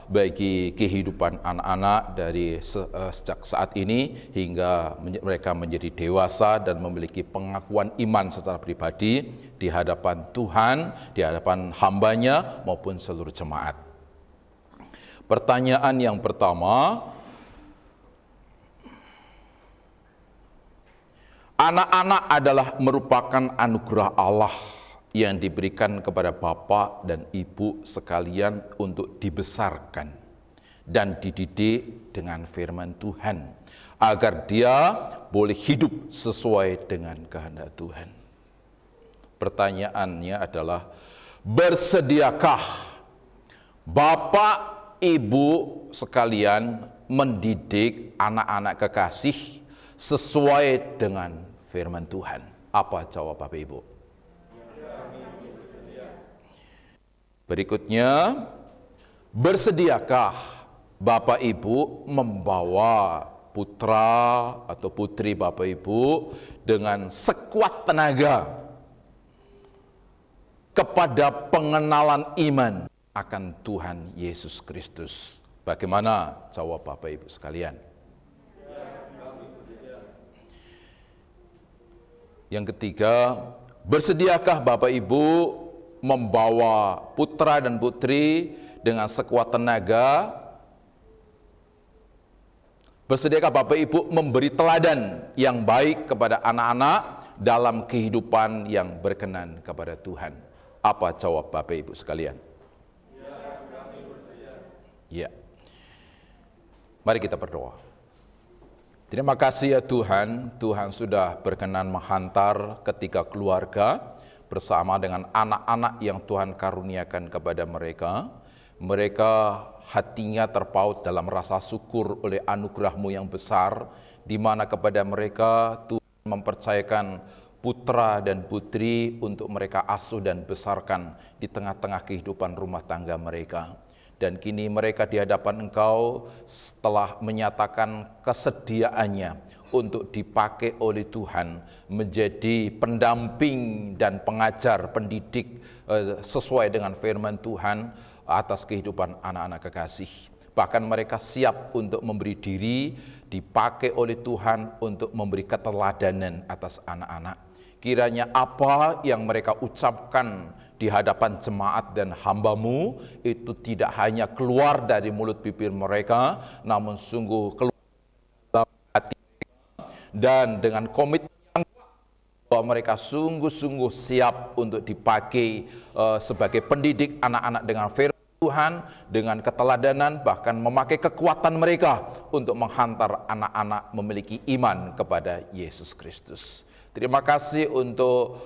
bagi kehidupan anak-anak dari sejak saat ini hingga mereka menjadi dewasa dan memiliki pengakuan iman secara pribadi di hadapan Tuhan, di hadapan hambanya maupun seluruh jemaat. Pertanyaan yang pertama, anak-anak adalah merupakan anugerah Allah yang diberikan kepada Bapak dan Ibu sekalian untuk dibesarkan dan dididik dengan firman Tuhan, agar dia boleh hidup sesuai dengan kehendak Tuhan. Pertanyaannya adalah, bersediakah Bapak, Ibu sekalian mendidik anak-anak kekasih sesuai dengan firman Tuhan? Apa jawab Bapak Ibu? Berikutnya, bersediakah Bapak Ibu membawa putra atau putri Bapak Ibu dengan sekuat tenaga kepada pengenalan iman akan Tuhan Yesus Kristus? Bagaimana jawab Bapak Ibu sekalian? Yang ketiga, bersediakah Bapak Ibu membawa putra dan putri dengan sekuat tenaga? Bersediakah Bapak Ibu memberi teladan yang baik kepada anak-anak dalam kehidupan yang berkenan kepada Tuhan? Apa jawab Bapak Ibu sekalian? Ya, kami bersedia. Ya. Mari kita berdoa. Terima kasih ya Tuhan, Tuhan sudah berkenan menghantar ketiga keluarga bersama dengan anak-anak yang Tuhan karuniakan kepada mereka. Mereka hatinya terpaut dalam rasa syukur oleh anugerah-Mu yang besar, di mana kepada mereka Tuhan mempercayakan putra dan putri untuk mereka asuh dan besarkan di tengah-tengah kehidupan rumah tangga mereka. Dan kini mereka di hadapan Engkau setelah menyatakan kesediaannya untuk dipakai oleh Tuhan menjadi pendamping dan pengajar, pendidik sesuai dengan firman Tuhan atas kehidupan anak-anak kekasih. Bahkan mereka siap untuk memberi diri, dipakai oleh Tuhan untuk memberi keteladanan atas anak-anak. Kiranya apa yang mereka ucapkan di hadapan jemaat dan hamba-Mu itu tidak hanya keluar dari mulut bibir mereka, namun sungguh keluar dalam hati dan dengan komitmen yang bahwa mereka sungguh-sungguh siap untuk dipakai sebagai pendidik anak-anak dengan firman Tuhan, dengan keteladanan, bahkan memakai kekuatan mereka untuk menghantar anak-anak memiliki iman kepada Yesus Kristus. Terima kasih untuk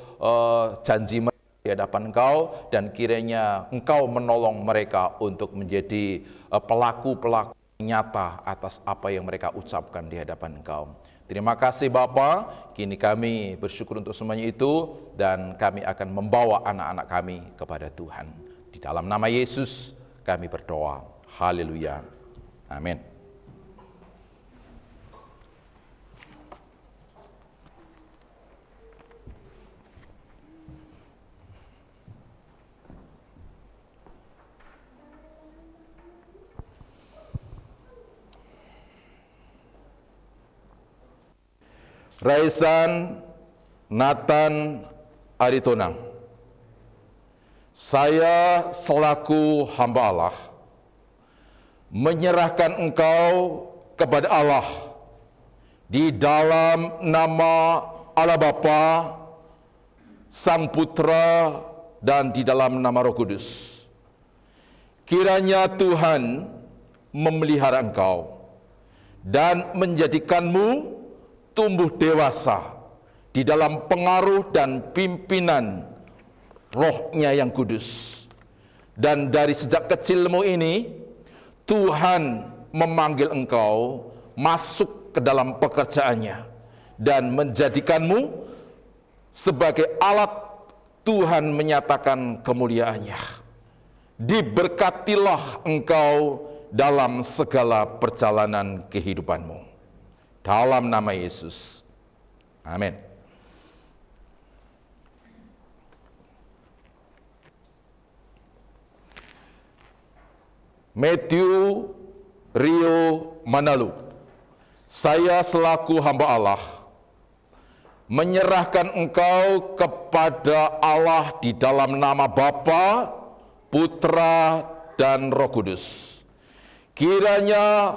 janji mereka di hadapan Engkau, dan kiranya Engkau menolong mereka untuk menjadi pelaku-pelaku nyata atas apa yang mereka ucapkan di hadapan Engkau. Terima kasih Bapa, kini kami bersyukur untuk semuanya itu, dan kami akan membawa anak-anak kami kepada Tuhan. Di dalam nama Yesus kami berdoa. Haleluya. Amin. Raisan Nathan Aritonang, saya selaku hamba Allah menyerahkan engkau kepada Allah di dalam nama Allah Bapa, Sang Putra, dan di dalam nama Roh Kudus. Kiranya Tuhan memelihara engkau dan menjadikanmu tumbuh dewasa di dalam pengaruh dan pimpinan Roh-Nya yang kudus. Dan dari sejak kecilmu ini, Tuhan memanggil engkau masuk ke dalam pekerjaannya dan menjadikanmu sebagai alat Tuhan menyatakan kemuliaannya. Diberkatilah engkau dalam segala perjalanan kehidupanmu. Dalam nama Yesus. Amin. Matthew Rio Manalu. Saya selaku hamba Allah menyerahkan engkau kepada Allah di dalam nama Bapa, Putra, dan Roh Kudus. Kiranya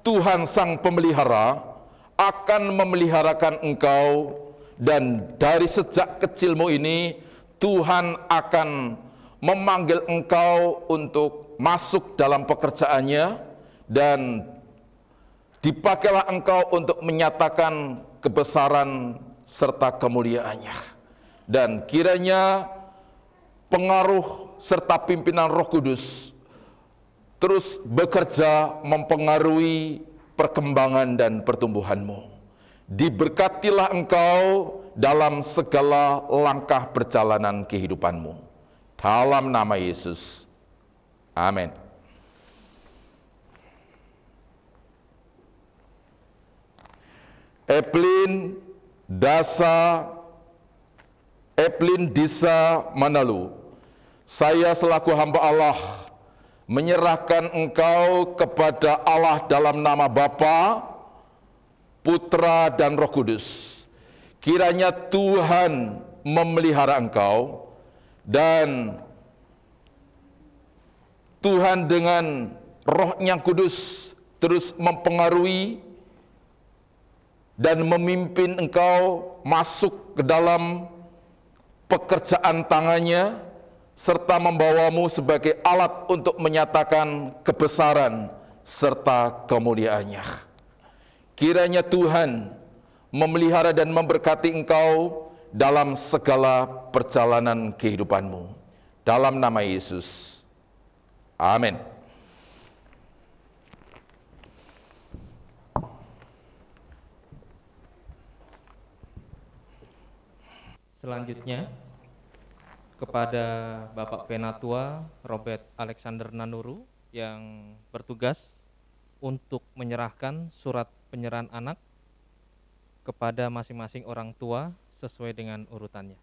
Tuhan Sang Pemelihara akan memeliharakan engkau, dan dari sejak kecilmu ini Tuhan akan memanggil engkau untuk masuk dalam pekerjaannya, dan dipakailah engkau untuk menyatakan kebesaran serta kemuliaannya. Dan kiranya pengaruh serta pimpinan Roh Kudus terus bekerja mempengaruhi perkembangan dan pertumbuhanmu. Diberkatilah engkau dalam segala langkah perjalanan kehidupanmu. Dalam nama Yesus. Amin. Evelyn Disa Manalu. Saya selaku hamba Allah menyerahkan engkau kepada Allah dalam nama Bapa, Putra, dan Roh Kudus. Kiranya Tuhan memelihara engkau, dan Tuhan dengan Roh-Nya Kudus terus mempengaruhi dan memimpin engkau masuk ke dalam pekerjaan tangannya, serta membawamu sebagai alat untuk menyatakan kebesaran serta kemuliaannya. Kiranya Tuhan memelihara dan memberkati engkau dalam segala perjalanan kehidupanmu. Dalam nama Yesus. Amin. Selanjutnya, kepada Bapak Penatua Robert Alexander Nanuru yang bertugas untuk menyerahkan surat penyerahan anak kepada masing-masing orang tua sesuai dengan urutannya.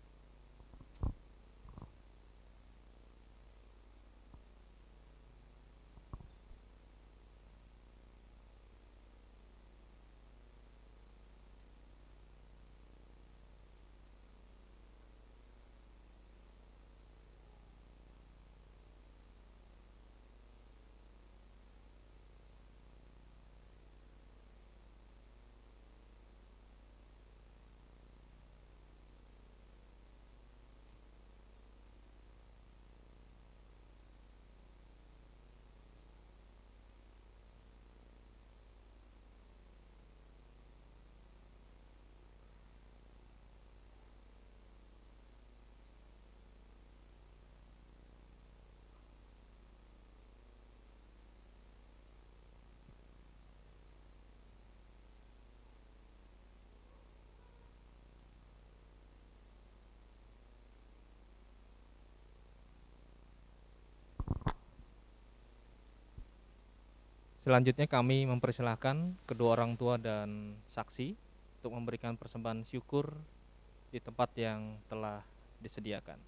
Selanjutnya kami mempersilahkan kedua orang tua dan saksi untuk memberikan persembahan syukur di tempat yang telah disediakan.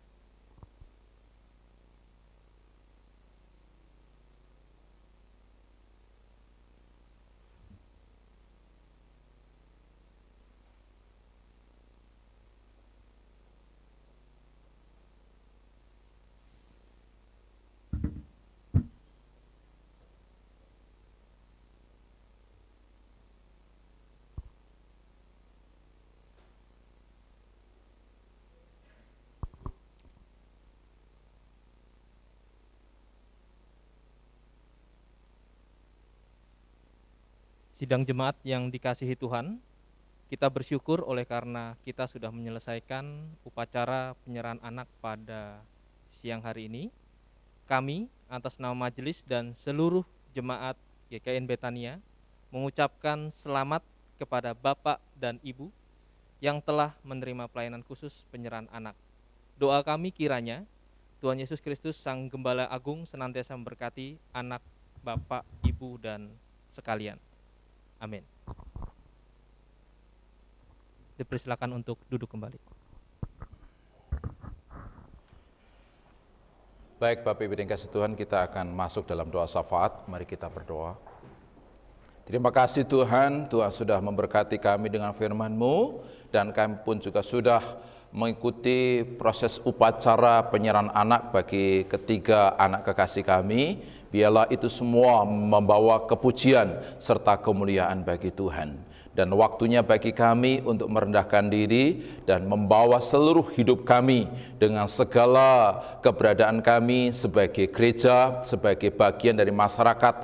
Sidang jemaat yang dikasihi Tuhan, kita bersyukur oleh karena kita sudah menyelesaikan upacara penyerahan anak pada siang hari ini. Kami atas nama majelis dan seluruh jemaat GKN Betania mengucapkan selamat kepada Bapak dan Ibu yang telah menerima pelayanan khusus penyerahan anak. Doa kami kiranya Tuhan Yesus Kristus Sang Gembala Agung senantiasa memberkati anak, Bapak, Ibu, dan sekalian. Amin. Dipersilakan untuk duduk kembali. Baik, Bapak Ibu yang kasih Tuhan, kita akan masuk dalam doa syafaat. Mari kita berdoa. Terima kasih Tuhan, Tuhan sudah memberkati kami dengan firman-Mu, dan kami pun juga sudah mengikuti proses upacara penyerahan anak bagi ketiga anak kekasih kami. Biarlah itu semua membawa kepujian serta kemuliaan bagi Tuhan. Dan waktunya bagi kami untuk merendahkan diri dan membawa seluruh hidup kami dengan segala keberadaan kami sebagai gereja, sebagai bagian dari masyarakat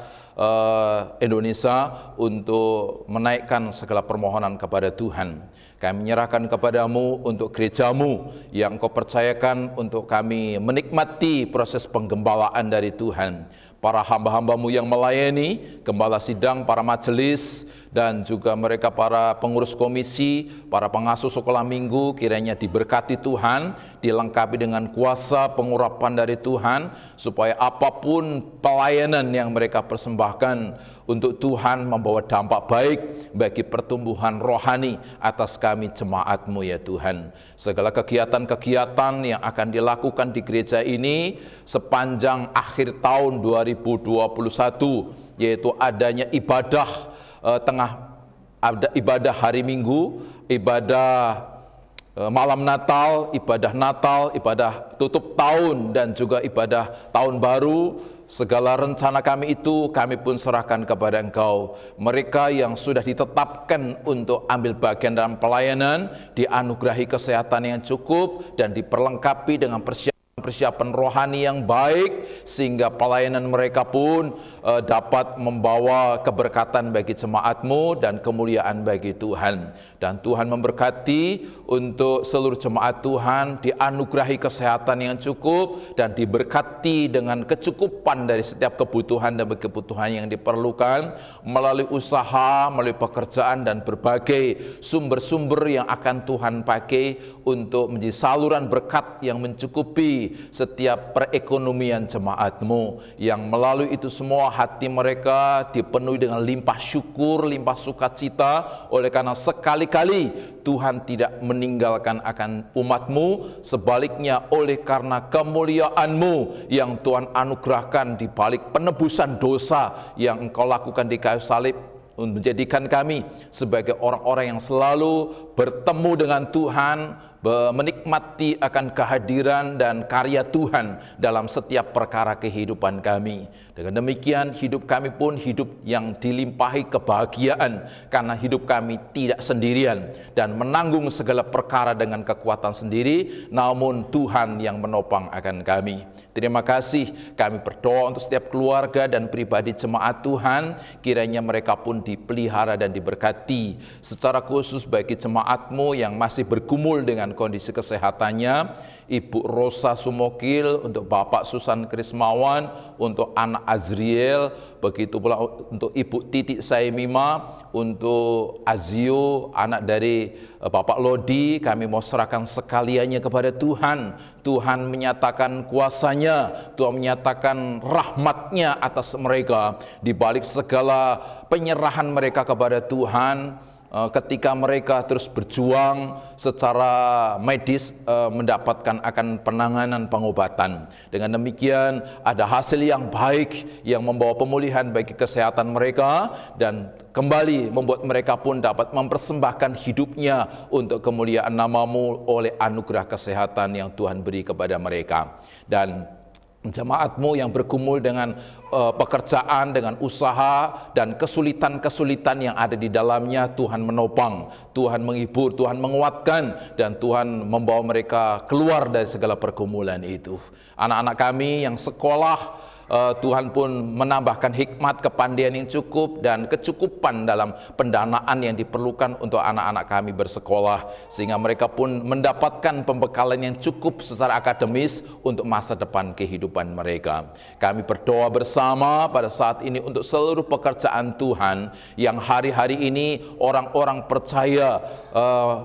Indonesia untuk menaikkan segala permohonan kepada Tuhan. Kami menyerahkan kepadamu untuk gerejamu yang Kau percayakan untuk kami menikmati proses penggembalaan dari Tuhan. Para hamba-hambamu yang melayani, gembala sidang, para majelis, dan juga mereka para pengurus komisi, para pengasuh sekolah minggu, kiranya diberkati Tuhan, dilengkapi dengan kuasa pengurapan dari Tuhan, supaya apapun pelayanan yang mereka persembahkan untuk Tuhan membawa dampak baik bagi pertumbuhan rohani atas kami jemaat-Mu ya Tuhan. Segala kegiatan-kegiatan yang akan dilakukan di gereja ini sepanjang akhir tahun 2021, yaitu adanya ibadah ada ibadah hari Minggu, ibadah malam Natal, ibadah tutup tahun, dan juga ibadah tahun baru. Segala rencana kami itu kami pun serahkan kepada Engkau. Mereka yang sudah ditetapkan untuk ambil bagian dalam pelayanan dianugerahi kesehatan yang cukup dan diperlengkapi dengan persiapan rohani yang baik, sehingga pelayanan mereka pun dapat membawa keberkatan bagi jemaat-Mu dan kemuliaan bagi Tuhan. Dan Tuhan memberkati untuk seluruh jemaat Tuhan, dianugerahi kesehatan yang cukup dan diberkati dengan kecukupan dari setiap kebutuhan dan kebutuhan yang diperlukan melalui usaha, melalui pekerjaan, dan berbagai sumber-sumber yang akan Tuhan pakai untuk menjadi saluran berkat yang mencukupi setiap perekonomian jemaat-Mu, yang melalui itu semua hati mereka dipenuhi dengan limpah syukur, limpah sukacita, oleh karena sekali-kali Tuhan tidak meninggalkan akan umat-Mu, sebaliknya oleh karena kemuliaan-Mu yang Tuhan anugerahkan di balik penebusan dosa yang Engkau lakukan di kayu salib, menjadikan kami sebagai orang-orang yang selalu bertemu dengan Tuhan, menikmati akan kehadiran dan karya Tuhan dalam setiap perkara kehidupan kami. Dengan demikian hidup kami pun hidup yang dilimpahi kebahagiaan, karena hidup kami tidak sendirian dan menanggung segala perkara dengan kekuatan sendiri, namun Tuhan yang menopang akan kami. Terima kasih, kami berdoa untuk setiap keluarga dan pribadi jemaat Tuhan, kiranya mereka pun dipelihara dan diberkati. Secara khusus bagi jemaat-Mu yang masih bergumul dengan kondisi kesehatannya, Ibu Rosa Sumokil, untuk Bapak Susan Krismawan, untuk anak Azriel, begitu pula untuk Ibu Titik Saimima, untuk Azio, anak dari Bapak Lodi, kami mau serahkan sekaliannya kepada Tuhan. Tuhan menyatakan kuasa-Nya, Tuhan menyatakan rahmat-Nya atas mereka, di balik segala penyerahan mereka kepada Tuhan. Ketika mereka terus berjuang secara medis mendapatkan akan penanganan pengobatan. Dengan demikian ada hasil yang baik yang membawa pemulihan bagi kesehatan mereka, dan kembali membuat mereka pun dapat mempersembahkan hidupnya untuk kemuliaan nama-Mu oleh anugerah kesehatan yang Tuhan beri kepada mereka. Dan jemaat-Mu yang bergumul dengan pekerjaan, dengan usaha, dan kesulitan-kesulitan yang ada di dalamnya, Tuhan menopang, Tuhan menghibur, Tuhan menguatkan, dan Tuhan membawa mereka keluar dari segala pergumulan itu. Anak-anak kami yang sekolah, Tuhan pun menambahkan hikmat, kepandaian yang cukup, dan kecukupan dalam pendanaan yang diperlukan untuk anak-anak kami bersekolah, sehingga mereka pun mendapatkan pembekalan yang cukup secara akademis untuk masa depan kehidupan mereka. Kami berdoa bersama pada saat ini untuk seluruh pekerjaan Tuhan yang hari-hari ini orang-orang percaya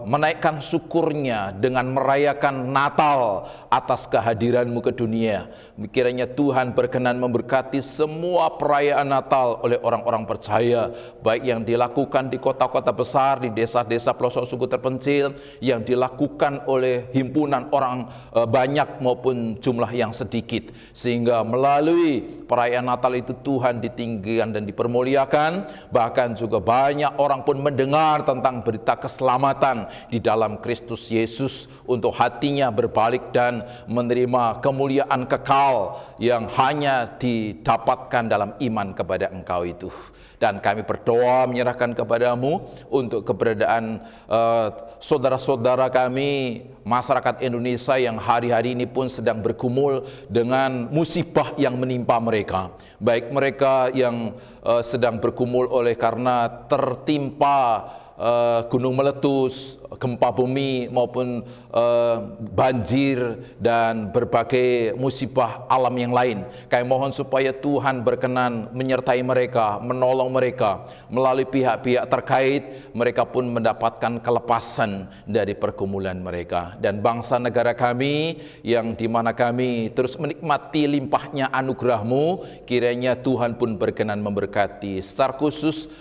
menaikkan syukurnya dengan merayakan Natal atas kehadiran-Mu ke dunia. Kiranya Tuhan berkenan berkenan memberkati semua perayaan Natal oleh orang-orang percaya, baik yang dilakukan di kota-kota besar, di desa-desa pelosok suku terpencil, yang dilakukan oleh himpunan orang banyak maupun jumlah yang sedikit, sehingga melalui perayaan Natal itu Tuhan ditinggikan dan dipermuliakan. Bahkan juga banyak orang pun mendengar tentang berita keselamatan di dalam Kristus Yesus, untuk hatinya berbalik dan menerima kemuliaan kekal yang hanya didapatkan dalam iman kepada Engkau itu. Dan kami berdoa menyerahkan kepadamu untuk keberadaan saudara-saudara kami, masyarakat Indonesia yang hari-hari ini pun sedang bergumul dengan musibah yang menimpa mereka. Baik mereka yang sedang bergumul oleh karena tertimpa gunung meletus, gempa bumi, maupun banjir dan berbagai musibah alam yang lain. Kami mohon supaya Tuhan berkenan menyertai mereka, menolong mereka melalui pihak-pihak terkait. Mereka pun mendapatkan kelepasan dari pergumulan mereka. Dan bangsa negara kami yang dimana kami terus menikmati limpahnya anugerah-Mu, kiranya Tuhan pun berkenan memberkati secara khusus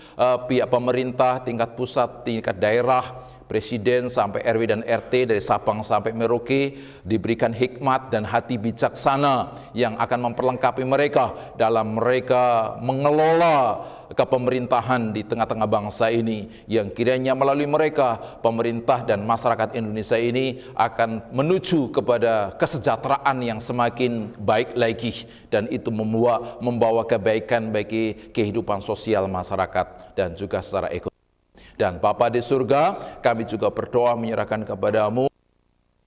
pihak pemerintah tingkat pusat, tingkat daerah, Presiden sampai RW dan RT dari Sabang sampai Merauke diberikan hikmat dan hati bijaksana yang akan memperlengkapi mereka dalam mereka mengelola kepemerintahan di tengah-tengah bangsa ini, yang kiranya melalui mereka pemerintah dan masyarakat Indonesia ini akan menuju kepada kesejahteraan yang semakin baik lagi, dan itu membawa kebaikan bagi kehidupan sosial masyarakat dan juga secara ekonomi. Dan Bapa di surga, kami juga berdoa menyerahkan kepadamu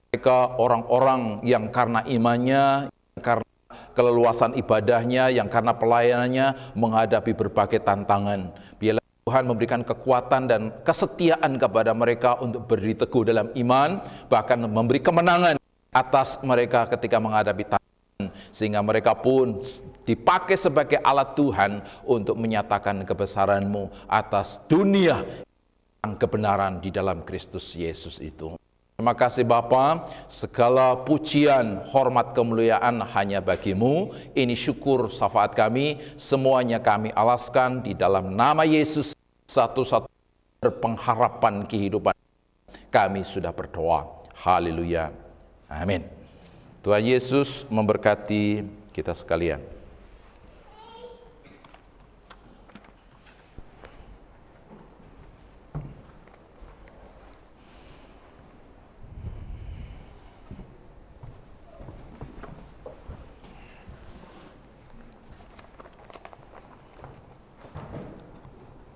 mereka orang-orang yang karena imannya, yang karena keleluasan ibadahnya, yang karena pelayanannya menghadapi berbagai tantangan. Biarlah Tuhan memberikan kekuatan dan kesetiaan kepada mereka untuk berdiri teguh dalam iman, bahkan memberi kemenangan atas mereka ketika menghadapi tantangan, sehingga mereka pun dipakai sebagai alat Tuhan untuk menyatakan kebesaran-Mu atas dunia kebenaran di dalam Kristus Yesus itu. Terima kasih Bapa, segala pujian, hormat, kemuliaan hanya bagi-Mu. Ini syukur syafaat kami, semuanya kami alaskan di dalam nama Yesus, satu-satu pengharapan kehidupan. Kami sudah berdoa. Haleluya. Amin. Tuhan Yesus memberkati kita sekalian.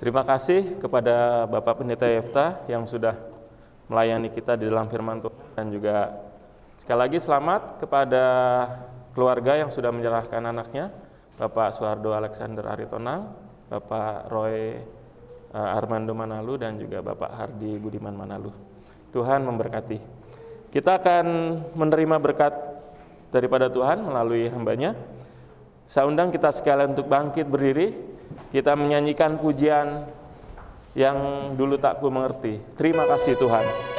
Terima kasih kepada Bapak Pendeta Yefta yang sudah melayani kita di dalam firman Tuhan, dan juga sekali lagi selamat kepada keluarga yang sudah menyerahkan anaknya, Bapak Suhardo Alexander Aritonang, Bapak Roy Armando Manalu, dan juga Bapak Hardi Budiman Manalu. Tuhan memberkati. Kita akan menerima berkat daripada Tuhan melalui hambanya. Saya undang kita sekalian untuk bangkit berdiri. Kita menyanyikan pujian yang dulu tak ku mengerti. Terima kasih Tuhan.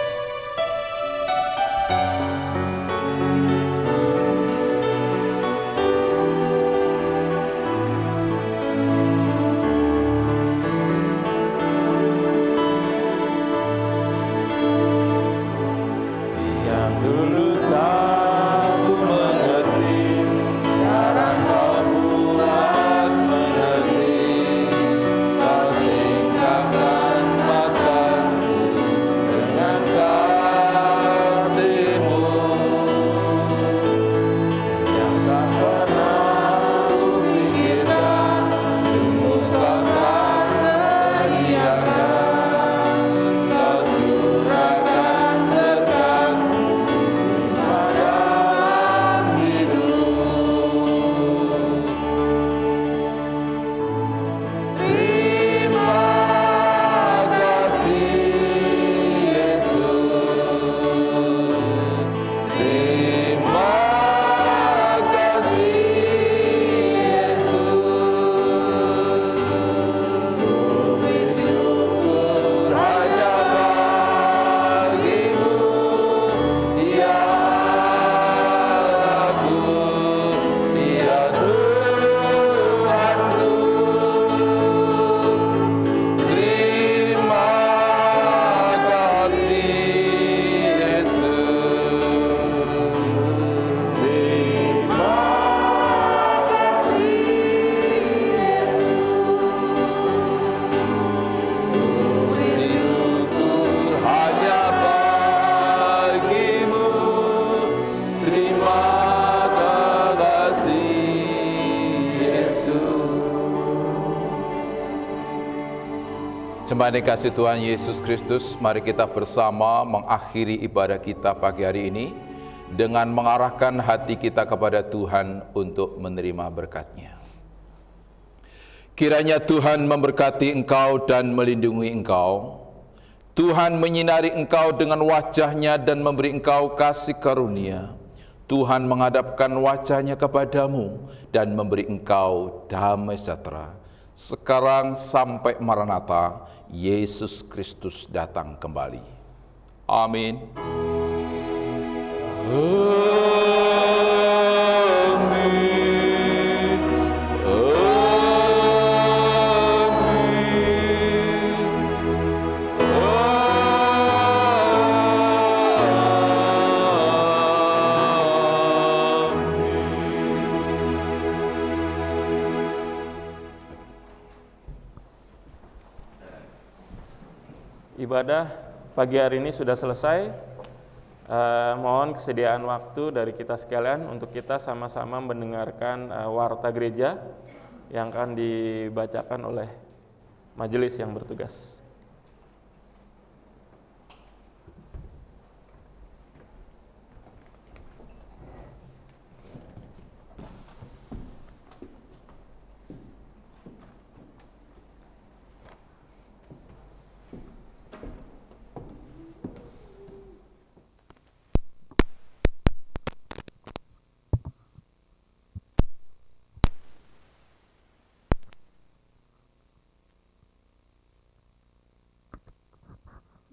Dengan kasih-Mu Jemaat yang kasih Tuhan Yesus Kristus, mari kita bersama mengakhiri ibadah kita pagi hari ini dengan mengarahkan hati kita kepada Tuhan untuk menerima berkat-Nya. Kiranya Tuhan memberkati engkau dan melindungi engkau. Tuhan menyinari engkau dengan wajah-Nya dan memberi engkau kasih karunia. Tuhan menghadapkan wajah-Nya kepadamu dan memberi engkau damai sejahtera. Sekarang sampai Maranatha, Yesus Kristus datang kembali. Amin. Ibadah pagi hari ini sudah selesai. Mohon kesediaan waktu dari kita sekalian untuk kita sama-sama mendengarkan warta gereja yang akan dibacakan oleh majelis yang bertugas.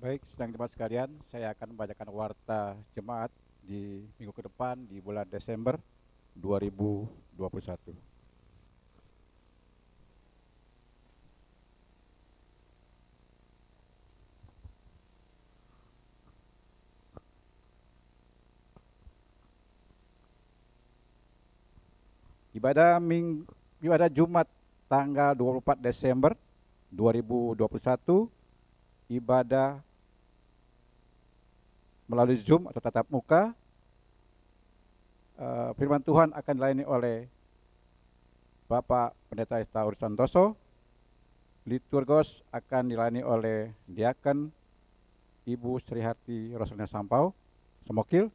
Baik, sedang jemaat sekalian, saya akan membacakan warta jemaat di minggu ke depan di bulan Desember 2021. Ibadah Jumat tanggal 24 Desember 2021, ibadah melalui Zoom atau tatap muka. Firman Tuhan akan dilayani oleh Bapak Pendeta Taur Santoso. Liturgos akan dilayani oleh Diaken Ibu Sri Harti Rosalina Sampau Semokil.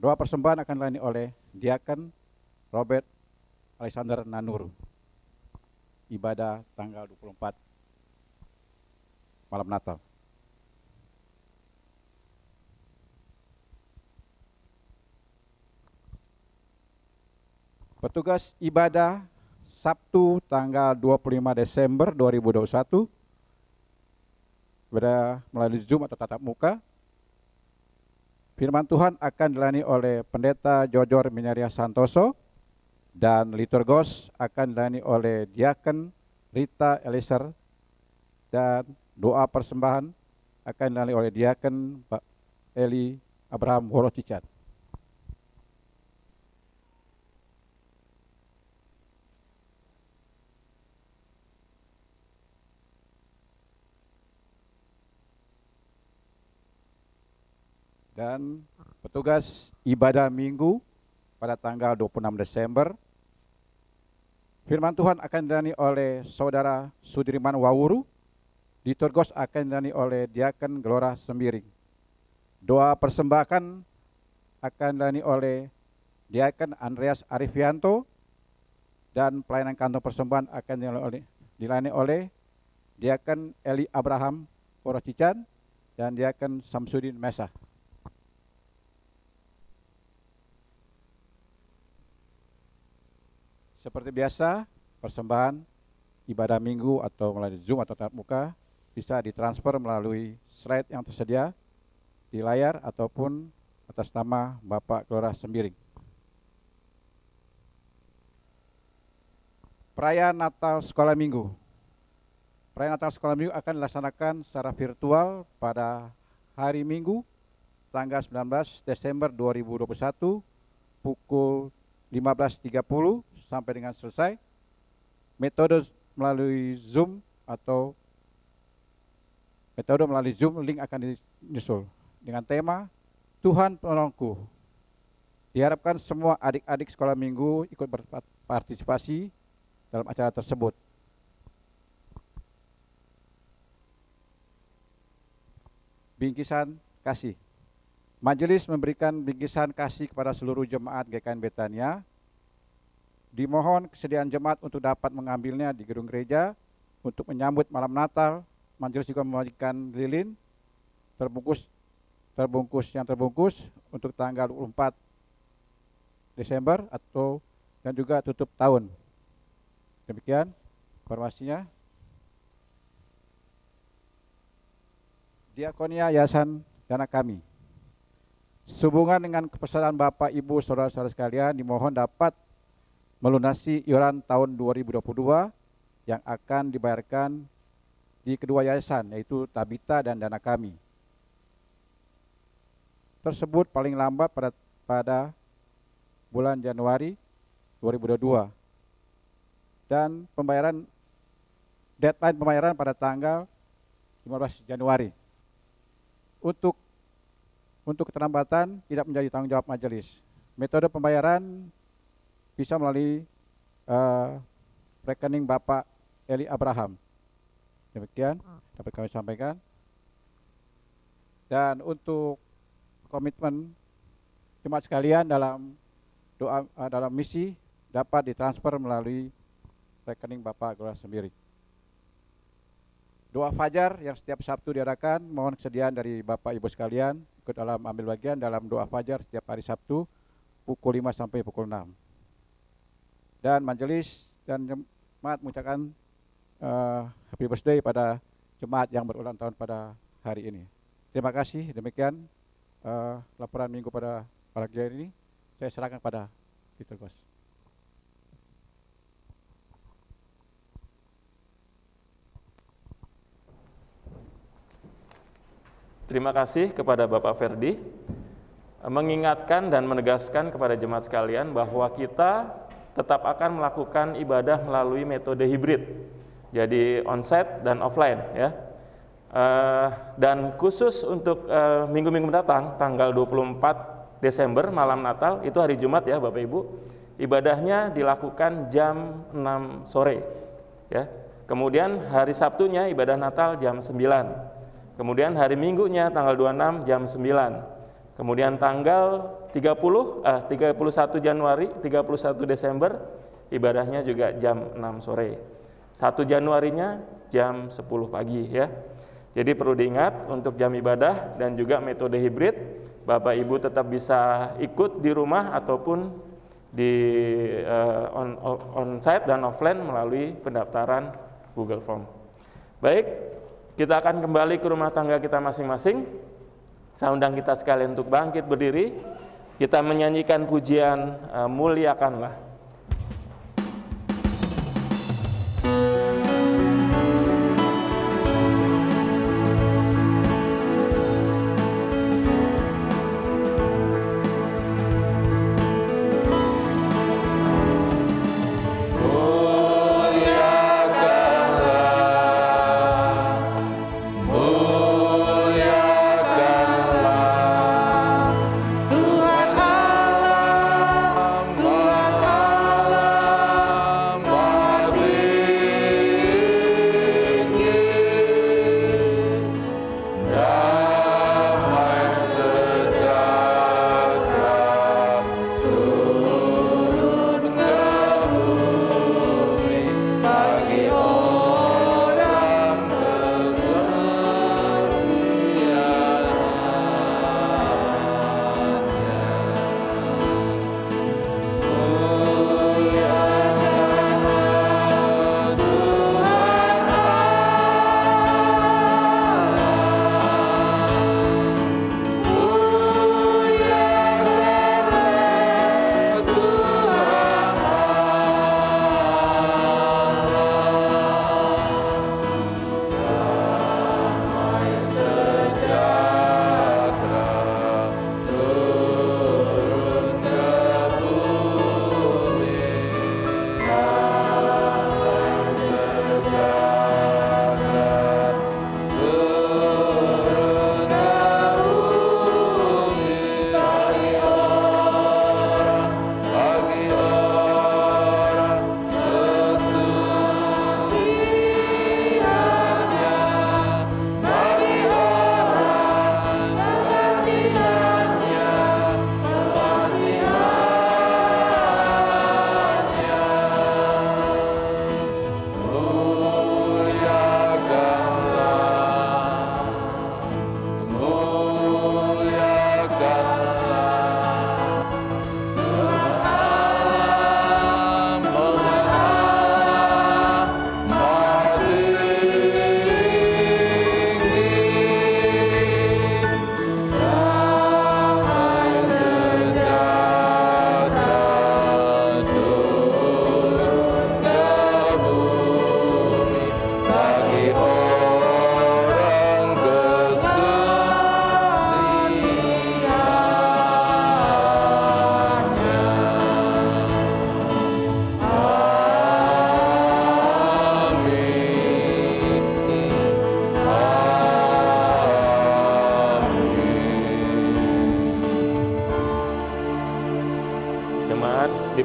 Doa persembahan akan dilayani oleh Diaken Robert Alexander Nanur. Ibadah tanggal 24 malam Natal. Petugas ibadah Sabtu tanggal 25 Desember 2021 melalui Zoom atau tatap muka. Firman Tuhan akan dilayani oleh Pendeta Jojor Minyaria Santoso dan liturgos akan dilayani oleh Diaken Rita Eliezer, dan doa persembahan akan dilayani oleh Diaken Pak Eli Abraham Woro Cicat. Dan petugas ibadah minggu pada tanggal 26 Desember, firman Tuhan akan dilayani oleh Saudara Sudirman Wawuru. Liturgos akan dilayani oleh Diaken Gelora Sembiring. Doa persembahan akan dilayani oleh Diaken Andreas Arifianto, dan pelayanan kantong persembahan akan dilayani oleh Diaken Eli Abraham Woro Cicat dan Diaken Samsudin Mesa. Seperti biasa, persembahan ibadah minggu atau melalui Zoom atau tatap muka bisa ditransfer melalui slide yang tersedia di layar ataupun atas nama Bapak Gelora Sembiring. Perayaan Natal Sekolah Minggu. Perayaan Natal Sekolah Minggu akan dilaksanakan secara virtual pada hari Minggu tanggal 19 Desember 2021 pukul 15.30 sampai dengan selesai. Metode melalui Zoom atau metode melalui Zoom, link akan dinyusul dengan tema Tuhan Penolongku. Diharapkan semua adik-adik sekolah minggu ikut berpartisipasi dalam acara tersebut. bingkisan kasih. Majelis memberikan bingkisan kasih kepada seluruh jemaat GKN Betania. Dimohon kesediaan jemaat untuk dapat mengambilnya di gedung gereja untuk menyambut malam Natal. Majelis juga membagikan lilin terbungkus untuk tanggal 24 Desember dan juga tutup tahun. Demikian informasinya. Diakonia Yayasan Dana Kami. Sehubungan dengan kepesanan Bapak, Ibu, Saudara-saudara sekalian, dimohon dapat melunasi iuran tahun 2022 yang akan dibayarkan di kedua yayasan, yaitu Tabita dan Dana Kami. Tersebut paling lambat pada bulan Januari 2022. Dan deadline pembayaran pada tanggal 15 Januari. Untuk keterlambatan tidak menjadi tanggung jawab majelis. Metode pembayaran bisa melalui rekening Bapak Eli Abraham. Demikian dapat kami sampaikan. Dan untuk komitmen jemaat sekalian dalam misi dapat ditransfer melalui rekening Bapak Gelora sendiri. Doa fajar yang setiap Sabtu diadakan, mohon kesediaan dari Bapak Ibu sekalian ikut dalam ambil bagian dalam doa fajar setiap hari Sabtu pukul 5 sampai pukul 6. Dan majelis dan jemaat mengucapkan happy birthday pada jemaat yang berulang tahun pada hari ini. Terima kasih. Demikian laporan minggu pada pagi hari ini. Saya serahkan pada Peter Gos. Terima kasih kepada Bapak Ferdi, mengingatkan dan menegaskan kepada jemaat sekalian bahwa kita tetap akan melakukan ibadah melalui metode hibrid, jadi onsite dan offline ya. Dan khusus untuk minggu-minggu mendatang, tanggal 24 Desember malam Natal, itu hari Jumat ya Bapak Ibu, ibadahnya dilakukan jam 6 sore ya. Kemudian hari Sabtunya ibadah Natal jam 9. Kemudian hari Minggunya tanggal 26 jam 9. Kemudian tanggal 31 Januari, 31 Desember ibadahnya juga jam 6 sore. 1 Januarinya jam 10 pagi ya. Jadi perlu diingat untuk jam ibadah dan juga metode hibrid, Bapak Ibu tetap bisa ikut di rumah ataupun di on-site dan offline melalui pendaftaran Google Form. Baik, kita akan kembali ke rumah tangga kita masing-masing. Saya undang kita sekalian untuk bangkit berdiri. Kita menyanyikan pujian Muliakanlah. Tuhan Allah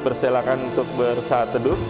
dipersilakan untuk bersaat teduh.